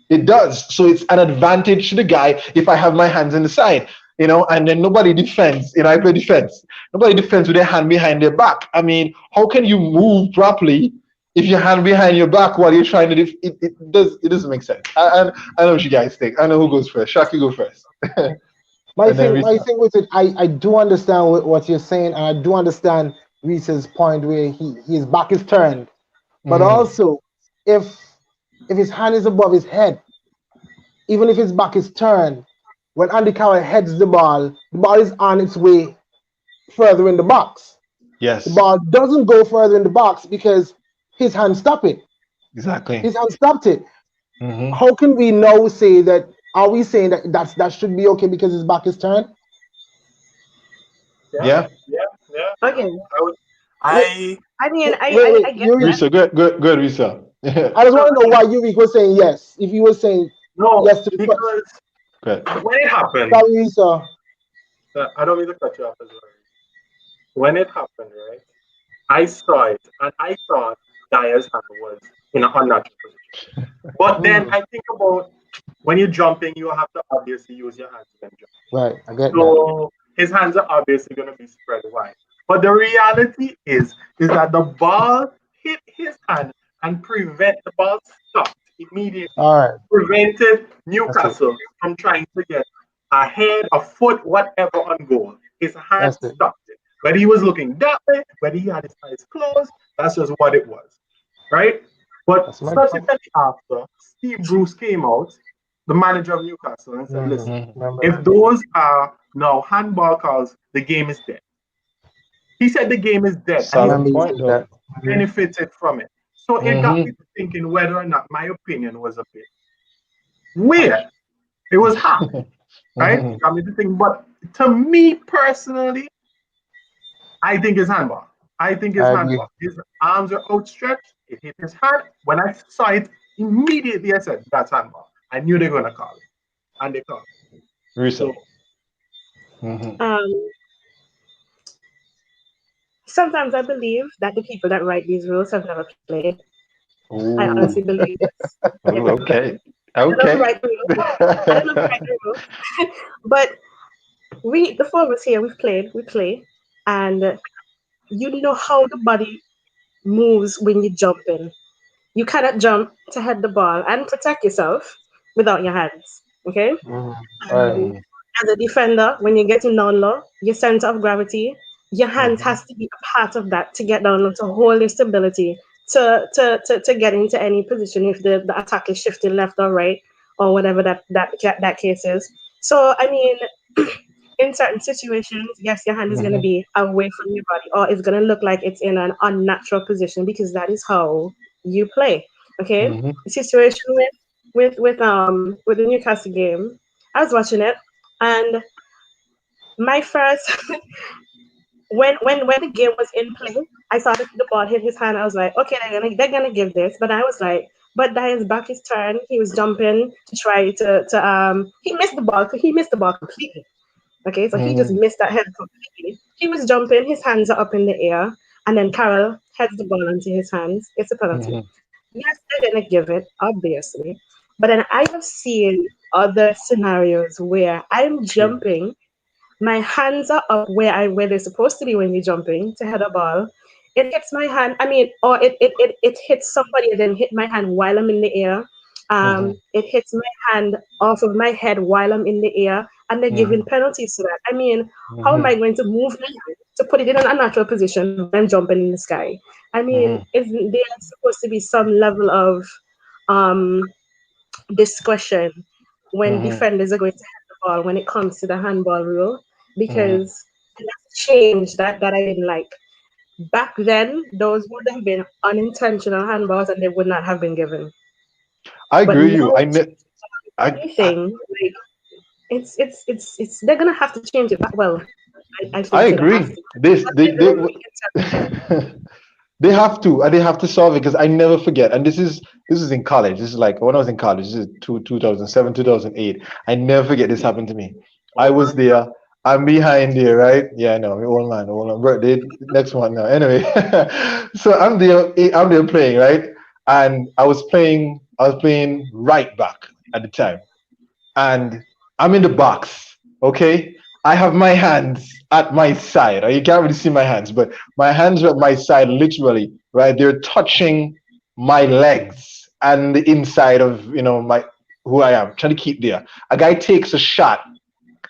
It does. So it's an advantage to the guy if I have my hands in the side, and then nobody defends. I play defense. Nobody defends with their hand behind their back. I mean, how can you move properly if your hand behind your back while you're trying to it doesn't make sense. I know what you guys think. I know who goes first. Shaq, you go first. My thing with it, I do understand what you're saying, and I do understand Reese's point where his back is turned. But also, if his hand is above his head, even if his back is turned, when Andy Carroll heads the ball is on its way further in the box. Yes. The ball doesn't go further in the box because his hand stopped it. Exactly. His hand stopped it. How can we now say that? Are we saying that should be okay because his back is turned? Yeah. Okay. I get Risa, good, Risa. I just want to know why Yuri was saying yes. If he was saying yes to the because when it happened, sorry, Risa. I don't mean to cut you off as well. When it happened, right, I saw it and I thought Dyer's hand was in an unnatural position. But then I think about when you're jumping, you have to obviously use your hands when jumping. Right, I get that. So his hands are obviously going to be spread wide. But the reality is that the ball hit his hand and the ball stopped immediately. All right. Prevented Newcastle from trying to get a head, a foot, whatever on goal. His hand stopped it. Whether he was looking that way, whether he had his eyes closed, that's just what it was. Right? But subsequently after, Steve Bruce came out, the manager of Newcastle, and said, listen, if those are now handball calls, the game is dead. He said the game is dead. And he benefited from it. So it got me thinking whether or not my opinion was a bit weird. It was hard. Right? It got me to think. But to me personally, I think it's handball. I think it's handball. His arms are outstretched. It hit his hand. When I saw it, immediately I said, that's handball. I knew they were going to call it. And they called it. So, sometimes I believe that the people that write these rules have never played. Ooh. I honestly believe this. Okay. I don't know the rules. But the four of us here, we play, and you know how the body moves when you jump in. You cannot jump to head the ball and protect yourself without your hands. Okay? Right. Um, as a defender, when you're getting down low, your center of gravity, your hands has to be a part of that to get down low, to hold your stability, to get into any position if the attack is shifting left or right or whatever that case is. So I mean, in certain situations, yes, your hand is going to be away from your body, or it's going to look like it's in an unnatural position because that is how you play. Okay, the situation with the Newcastle game, I was watching it, and my first when the game was in play, I saw the ball hit his hand. I was like, okay, they're gonna give this, but I was like, but that his back is turned. He was jumping to try to he missed the ball completely. Okay, so he just missed that head completely. He was jumping, his hands are up in the air, and then Carroll heads the ball into his hands. It's a penalty. Yes, they're gonna give it, obviously. But then I have seen other scenarios where I'm jumping, my hands are up where they're supposed to be when you're jumping to head a ball. It hits my hand. I mean, or it hits somebody and then hit my hand while I'm in the air. It hits my hand off of my head while I'm in the air, and they're giving penalties to that. I mean, how am I going to move my hand to put it in an unnatural position when I'm jumping in the sky? I mean, there's supposed to be some level of um, discretion when defenders are going to hand the ball when it comes to the handball rule, because that's a change that I didn't like. Back then, those would have been unintentional handballs and they would not have been given. I But agree with now you. I anything like it's they're gonna have to change it back. Well, I I shouldn't say they have agree. to. This But they they're gonna make it so. they have to, and they have to solve it because I never forget. And this is in college. This is like when I was in college. This is 2007, 2008. I never forget this happened to me. I was there. I'm behind there, right? Yeah, I know. Old man. Birthday next one now. Anyway, so I'm there playing, right? And I was playing right back at the time, and I'm in the box. Okay, I have my hands at my side. You can't really see my hands, but my hands are at my side, literally. Right, they're touching my legs and the inside of my who I am. Trying to keep there. A guy takes a shot.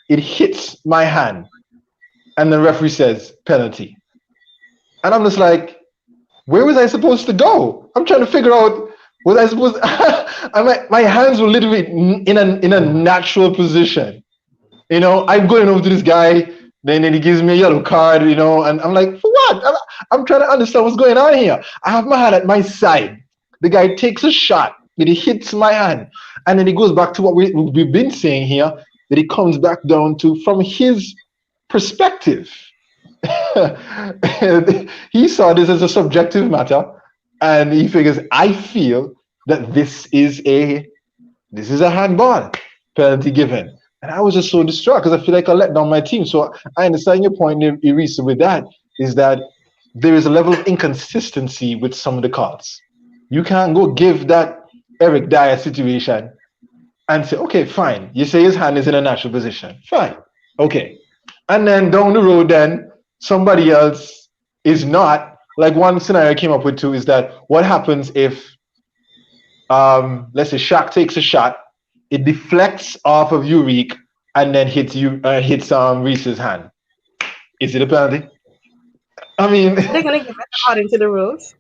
It hits my hand, and the referee says penalty. And I'm just like, where was I supposed to go? I'm trying to figure out was I supposed. My hands were literally in a natural position. I'm going over to this guy, then he gives me a yellow card, and I'm like, for what? I'm trying to understand what's going on here. I have my hand at my side. The guy takes a shot, but he hits my hand, and then he goes back to what we've been saying here, that he comes back down to from his perspective. He saw this as a subjective matter, and he figures, I feel that this is a handball penalty given. And I was just so distraught because I feel like I let down my team. So I understand your point, Irisa, with that, is that there is a level of inconsistency with some of the calls. You can't go give that Eric Dyer situation and say, okay, fine. You say his hand is in a natural position. Fine. Okay. And then down the road, then somebody else is not. Like one scenario I came up with too is that what happens if let's say Shaq takes a shot, it deflects off of Urique and then hits Reese's hand. Is it a penalty? I mean, They're gonna give it according to the rules.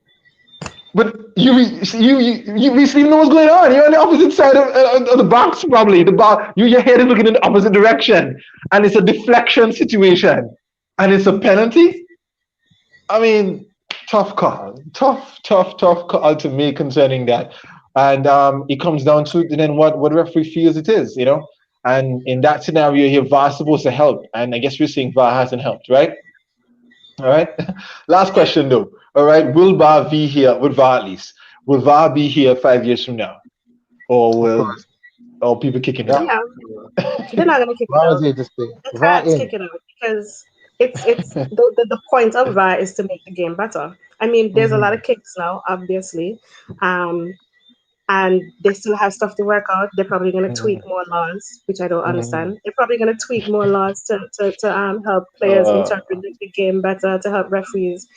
but you Reese even know what's going on. You're on the opposite side of the box, probably. The ball, your head is looking in the opposite direction, and it's a deflection situation, and it's a penalty. I mean, tough call, tough call to make concerning that. And it comes down to then what referee feels it is, And in that scenario here, VAR is supposed to help, and I guess we're saying VAR hasn't helped, right? All right. Last question though. All right. Will VAR be here with VAR at least? Will VAR be here 5 years from now, or will people kicking it out? Yeah, they're not gonna kick it out. They can't kick it out because it's the point of VAR is to make the game better. I mean, there's a lot of kicks now, obviously. and they still have stuff to work out. They're probably going to tweak more laws, which I don't understand. They're probably going to tweak more laws to help players interpret the game better, to help referees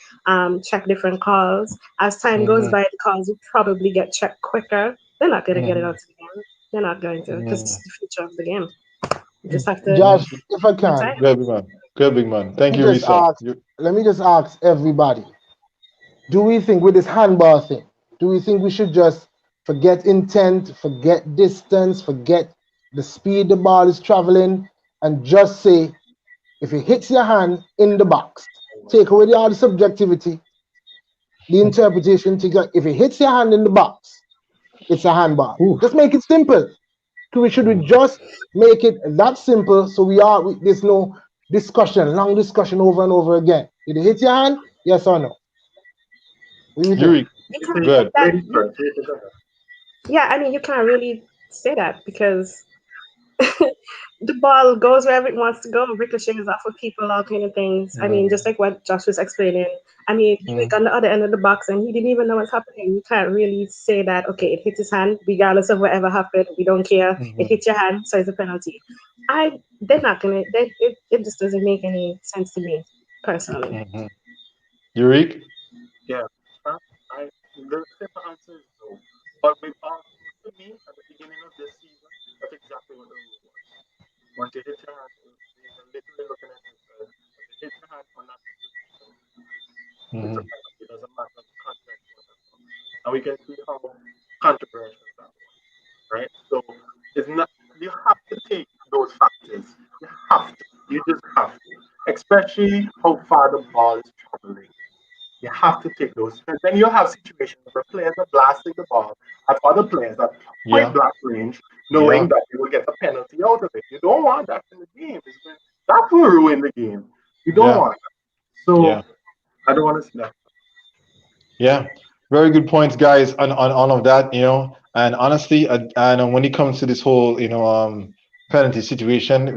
check different calls. As time goes by, the calls will probably get checked quicker. They're not going to get it out to the game. They're not going to, because it's the future of the game. You just have to. Josh, if I can. Good big man. Thank you, Risa. Let me just ask everybody. Do we think with this handball thing, do we think we should just forget intent, forget distance, forget the speed the ball is traveling, and just say, if it hits your hand in the box, take away all the subjectivity, the interpretation, if it hits your hand in the box, it's a handball. Just make it simple. Should we just make it that simple so there's no discussion, long discussion over and over again? Did it hit your hand? Yes or no? Good. Yeah, I mean, you can't really say that because the ball goes wherever it wants to go, ricochets off of people, all kind of things. I mean, just like what Josh was explaining. I mean, he was on the other end of the box and he didn't even know what's happening. You can't really say that, okay, it hit his hand, regardless of whatever happened. We don't care. It hit your hand, so it's a penalty. They're not going to, it just doesn't make any sense to me, personally. Yurik? Yeah. The simple answer is no. But to me, at the beginning of this season, that's exactly what the rule was. Once you hit your hand, you can literally looking at it says, once you hit your hand on that position, it's a penalty. It doesn't matter the context whatever. And we can see how controversial that was, right? So it's not. You have to take those factors. You have to. You just have to. Especially how far the ball is traveling. You have to take those. And then you have situations where players are blasting the ball at other players at point blank range, knowing that they will get a penalty out of it. You don't want that in the game. That will ruin the game. You don't want that. So I don't want to see that. Yeah, very good points, guys, on all of that. And honestly, and when it comes to this whole penalty situation,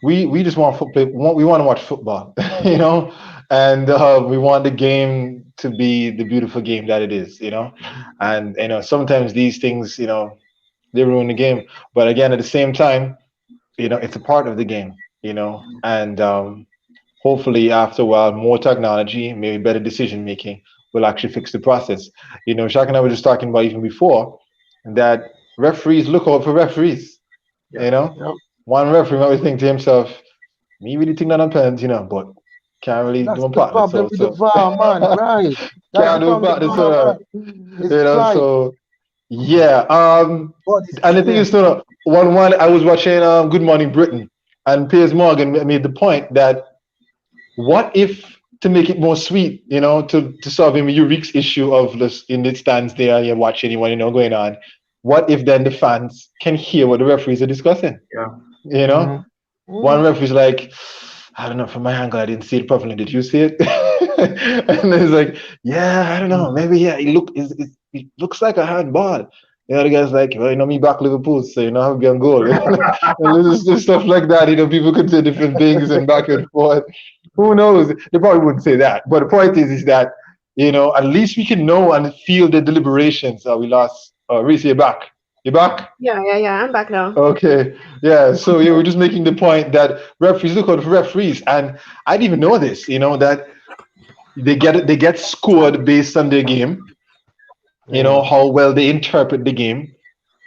we just want football. We want to watch football, and we want the game to be the beautiful game that it is, and sometimes these things, they ruin the game. But again, at the same time, it's a part of the game, and hopefully after a while, more technology, maybe better decision making will actually fix the process. Shaq and I were just talking about even before that referees look out for referees. One referee might think to himself, me really think that on penalty, but can't really do a part. That's the problem with the VAR, man. Right. Can't do a part. So yeah. And the thing is, one I was watching Good Morning Britain, and Piers Morgan made the point that what if, to make it more sweet, to solve Eureka's issue of this in the stands there and you're watching anyone going on, what if then the fans can hear what the referees are discussing? One referee's like, I don't know, from my angle I didn't see it properly. Did you see it? And then he's like, yeah, I don't know, maybe it looks like a handball. The guy's like, well, me back Liverpool, so I'll be on goal. And there's just stuff like that. People could say different things and back and forth. Who knows? They probably wouldn't say that. But the point is that, at least we can know and feel the deliberations. We lost. Reese, you're back. You back? Yeah, I'm back now. Okay. Yeah. So we're just making the point that referees look out for referees. And I didn't even know this, that they get scored based on their game. How well they interpret the game,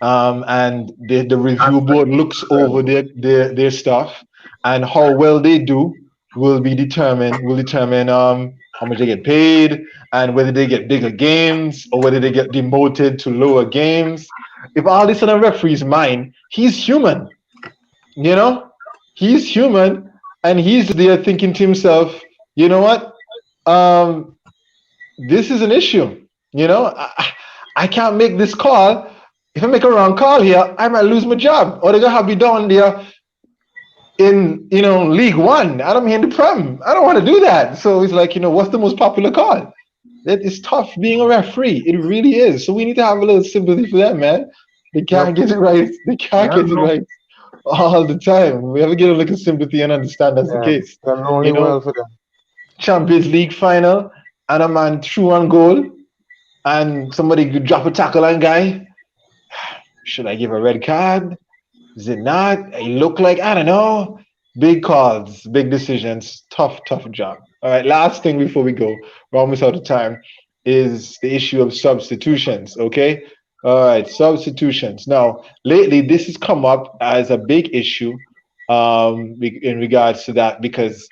and the review board looks over their stuff, and how well they do will determine how much they get paid, and whether they get bigger games or whether they get demoted to lower games. If all this on a referee's mind, he's human, he's human, and he's there thinking to himself, you know what, this is an issue. I can't make this call. If I make a wrong call here, I might lose my job, or they're gonna have me down there in League One. I don't mean the Prem. I don't want to do that. So it's like, what's the most popular call? It's tough being a referee. It really is. So we need to have a little sympathy for them, man. They can't get it right. They can't get it right all the time. We have to give a little sympathy and understand that's the case. Well for them. Champions League final, and a man threw on goal. and somebody could drop a tackle on guy. Should I give a red card? Is it not? It look like, I don't know. Big calls, big decisions, tough job. All right, last thing before we go, we're almost out of time, is the issue of substitutions. Okay. All right, substitutions. Now, lately, this has come up as a big issue in regards to that because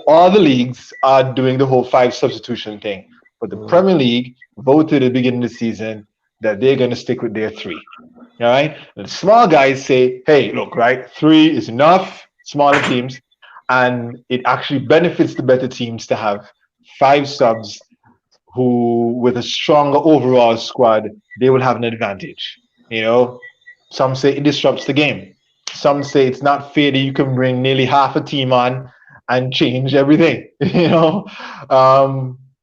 all the leagues are doing the whole five substitution thing. But the Premier League voted at the beginning of the season that they're going to stick with their three. All right. And the small guys say, hey, look, right, three is enough, smaller teams. And it actually benefits the better teams to have five subs who, with a stronger overall squad, they will have an advantage. You know, some say it disrupts the game. Some say it's not fair that you can bring nearly half a team on and change everything. You know,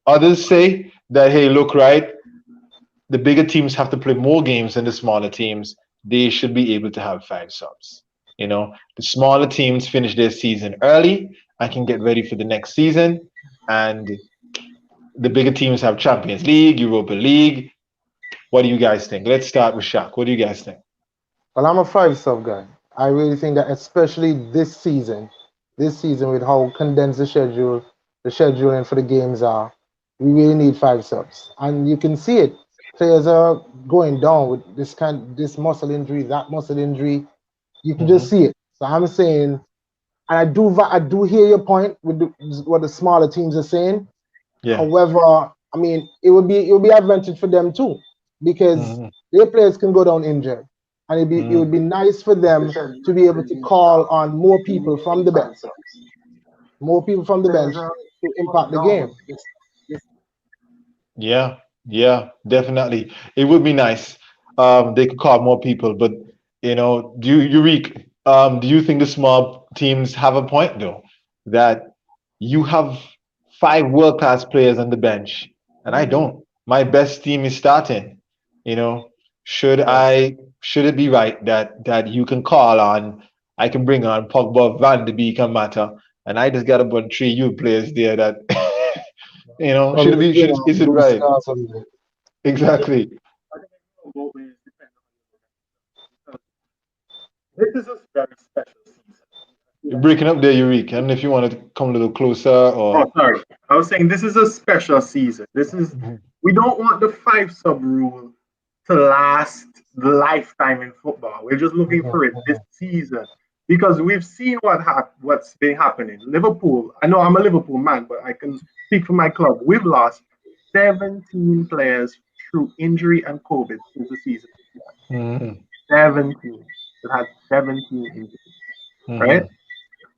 others say that, hey, look, right, the bigger teams have to play more games than the smaller teams. They should be able to have five subs. You know, the smaller teams finish their season early and can get ready for the next season. And the bigger teams have Champions League, Europa League. What do you guys think? Let's start with Shaq. What do you guys think? Well, I'm a five sub guy. I really think that especially this season with how condensed the scheduling for the games are, we really need five subs. And you can see it. Players are going down with this muscle injury, that muscle injury. You can just see it. So I'm saying, and I do hear your point with what the smaller teams are saying. Yeah. However, I mean, it would be advantage for them too, because their players can go down injured, and it would be nice for them to be able to call on more people from the bench, to impact the game. Yeah, definitely. It would be nice. They could call more people, but you know, do you think the small teams have a point though? That you have five world class players on the bench, and I don't. My best team is starting. You know, should it be right that you can call on? I can bring on Pogba, Van de Beek, and Mata, and I just got a bunch of three youth players there that you know should it be should is it right? Exactly. This is a very special season. You're breaking up there, Eureka. And if you want to come a little closer or Oh, sorry. I was saying this is a special season. We don't want the five sub rule to last the lifetime in football. We're just looking for it this season because we've seen what's been happening. Liverpool, I know I'm a Liverpool man, but I can speak for my club. We've lost 17 players through injury and COVID since the season. 17. It had 17 injuries, right?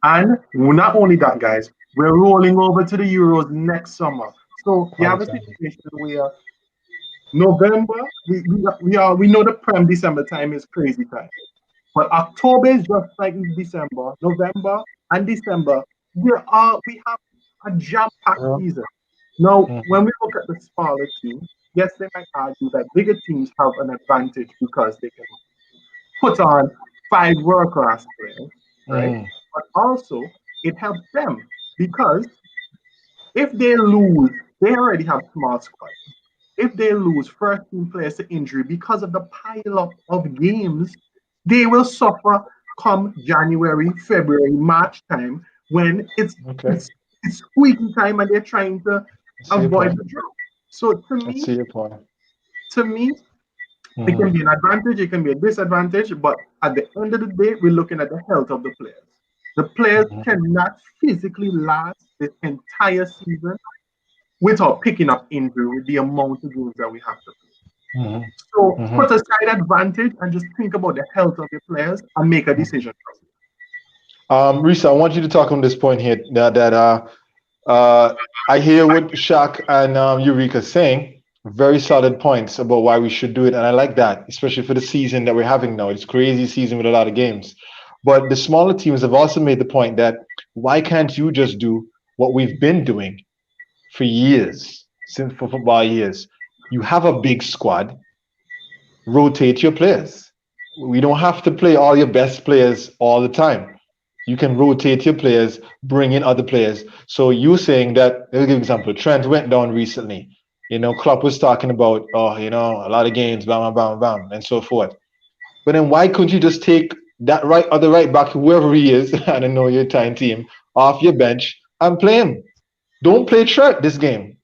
And not only that, guys, we're rolling over to the Euros next summer. So you have a situation where November, we know the Prem December time is crazy time. But October is just like December, November and December. We have a jam-packed season. Now, when we look at the smaller teams, yes, they might argue that bigger teams have an advantage because they can put on five world-class players, right? But also, it helps them because if they lose, they already have small squads. If they lose first team players to injury because of the pile-up of games, they will suffer come January, February, March time when it's squeaky time and they're trying to avoid the drop. So to me, it can be an advantage, it can be a disadvantage, but at the end of the day, we're looking at the health of the players. The players cannot physically last the entire season without picking up injury with the amount of games that we have to play. So put aside advantage and just think about the health of your players and make a decision. Risa, I want you to talk on this point here that I hear what Shaq and Eureka saying. Very solid points about why we should do it, and I like that, especially for the season that we're having now. It's a crazy season with a lot of games. But the smaller teams have also made the point that why can't you just do what we've been doing for years, for football years? You have a big squad, rotate your players. We don't have to play all your best players all the time. You can rotate your players, bring in other players. So you saying that, let me give an example. Trent went down recently. Klopp was talking about, a lot of games, bam, bam, bam, bam, and so forth. But then why couldn't you just take that other right back, whoever he is, I don't know your time team, off your bench and play him? Don't play Trent this game.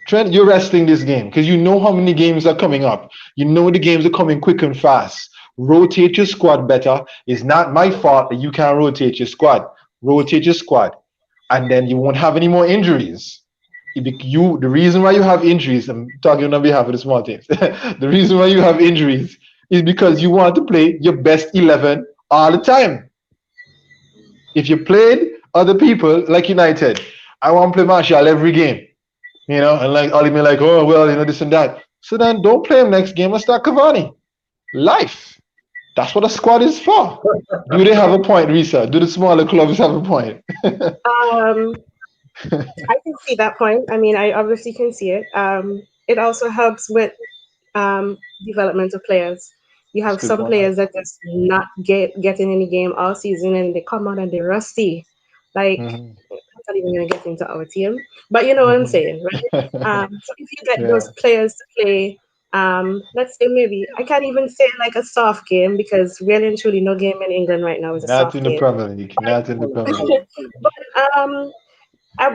Trent, you're resting this game because you know how many games are coming up. You know the games are coming quick and fast. Rotate your squad better. It's not my fault that you can't rotate your squad. Rotate your squad, and then you won't have any more injuries. The reason why you have injuries, I'm talking on behalf of the small teams. The reason why you have injuries is because you want to play your best 11 all the time. If you played other people like United, I want to play Martial every game, and like Ollie be like, oh well, this and that. So then don't play him next game and start Cavani. Life. That's what a squad is for. Do they have a point, Risa? Do the smaller clubs have a point? I can see that point. I mean, I obviously can see it. It also helps with development of players. You have some players that just not getting any game all season, and they come out and they're rusty. Like, I'm not even gonna get into our team, but you know what I'm saying, right? So if you get those players to play, let's say maybe I can't even say like a soft game because really and truly, no game in England right now is a Not soft in the game. Premier League. Not in the Premier League.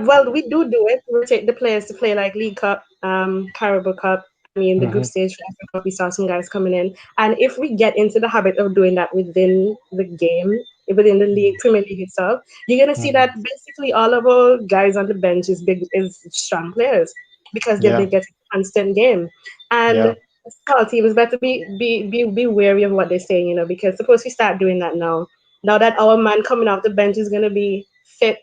Well, we do it. We rotate the players to play like League Cup, Carabao Cup. I mean, the group stage for Africa Cup, we saw some guys coming in. And if we get into the habit of doing that within the game, within the league, Premier League itself, you're gonna see that basically all of our guys on the bench is strong players because they've been getting constant game. And the small teams better be wary of what they're saying, because suppose we start doing that now that our man coming off the bench is gonna be fit,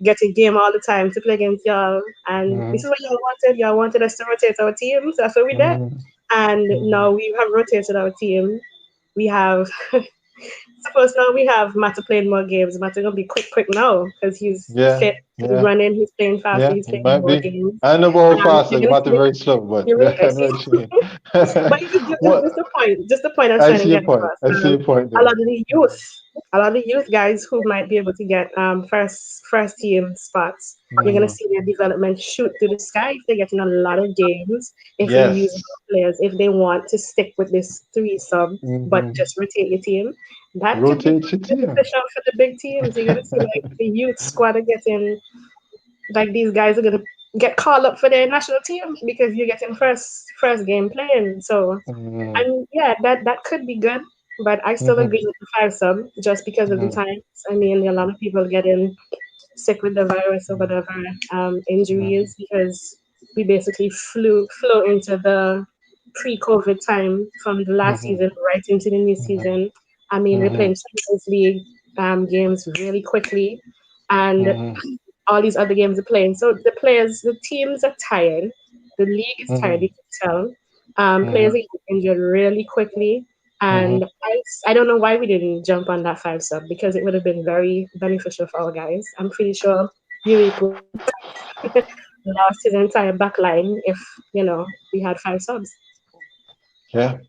get a game all the time to play against y'all. And this is what y'all wanted. Y'all wanted us to rotate our teams. That's what we did. And now we have rotated our team. We have, suppose now we have Mata playing more games. Mata going to be quick now because he's fit, he's running, he's playing faster, he's playing more games. I know about fast, like Mata very slow, but you're right, I know what you mean. But just the point I was I trying to see your get point. across. I see your point A there. lot of the youth guys who might be able to get first team spots, you're gonna see their development shoot through the sky if they're getting a lot of games. If you use players, if they want to stick with this three sub, but just rotate your team, that could be beneficial for the big teams. You're gonna see like the youth squad are getting, like these guys are gonna get called up for their national team because you're getting first game playing. So and yeah, that could be good. But I still agree with the 5 sub just because of the times. I mean, a lot of people getting sick with the virus or whatever, injuries, because we basically flew into the pre-COVID time from the last season right into the new season. I mean, we're playing Champions League games really quickly, and all these other games are playing. So the teams are tired. The league is tired, you can tell. Players are getting injured really quickly. And I don't know why we didn't jump on that 5 sub because it would have been very beneficial for our guys. I'm pretty sure Yuri would lost his entire back line if, we had 5 subs. Yeah.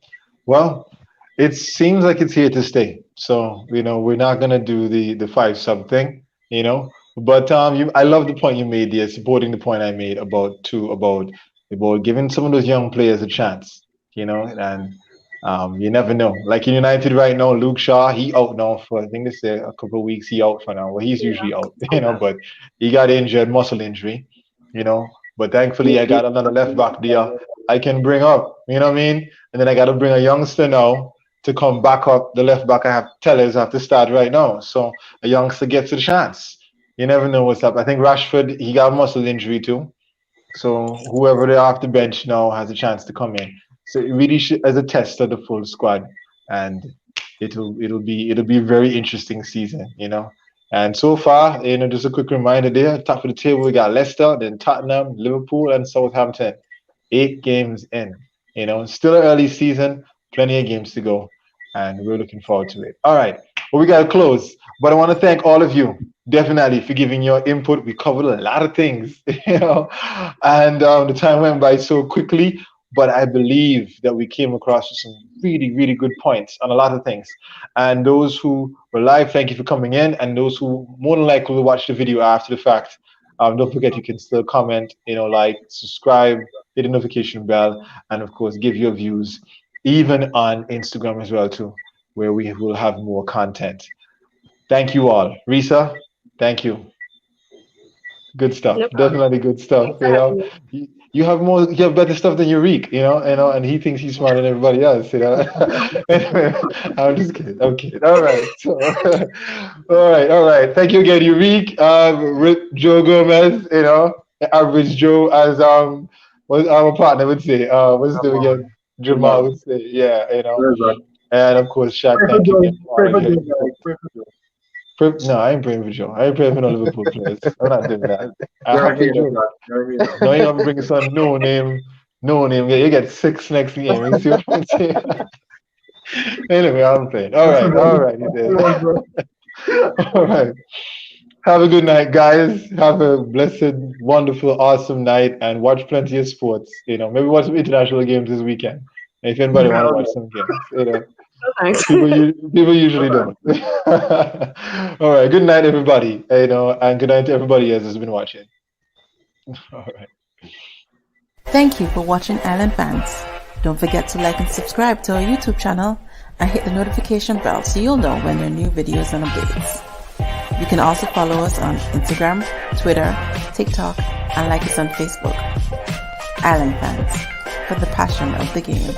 Well, it seems like it's here to stay. So, we're not gonna do the 5 sub thing, But I love the point you made there, supporting the point I made about giving some of those young players a chance, and you never know. Like in United right now, Luke Shaw, he out now for I think they say a couple of weeks. He out for now. Well, he's usually out, but he got injured, muscle injury, But thankfully, I got another left back there I can bring up. You know what I mean? And then I got to bring a youngster now to come back up the left back. I have Tellers have to start right now, so a youngster gets a chance. You never know what's up. I think Rashford he got a muscle injury too. So whoever they're off the bench now has a chance to come in. So it really should, as a test of the full squad, and it'll be a very interesting season, And so far, just a quick reminder there, top of the table we got Leicester, then Tottenham, Liverpool, and Southampton. 8 games in, still an early season, plenty of games to go, and we're looking forward to it. All right, well we gotta close, but I want to thank all of you definitely for giving your input. We covered a lot of things, and the time went by so quickly. But I believe that we came across with some really, really good points on a lot of things. And those who were live, thank you for coming in. And those who more than likely will watch the video after the fact, don't forget you can still comment, like, subscribe, hit the notification bell, and of course, give your views, even on Instagram as well too, where we will have more content. Thank you all. Risa, thank you. Good stuff. No problem. Definitely good stuff. You have better stuff than Eureka, and he thinks he's smarter than everybody else, Anyway, I'm just kidding. I'm kidding. All right. So, all right. Thank you again, Eureka. Joe Gomez, average Joe, as what our partner would say. What's the again? Jamal would say, yeah, and of course, Shaq. Thank you again for all of you. No, I ain't praying for Joe. I ain't praying for no Liverpool players. I'm not doing that. No, you gonna bring some no name. You get 6 next game. You see what I'm saying? Anyway, I'm playing. All right, you did. All right. Have a good night, guys. Have a blessed, wonderful, awesome night, and watch plenty of sports. Maybe watch some international games this weekend. If anybody want to watch some games, Thanks. People usually don't. All right. Good night, everybody. And good night to everybody else who's been watching. All right. Thank you for watching Island Fans. Don't forget to like and subscribe to our YouTube channel and hit the notification bell so you'll know when there are new videos and updates. You can also follow us on Instagram, Twitter, TikTok, and like us on Facebook. Island Fans, for the passion of the game.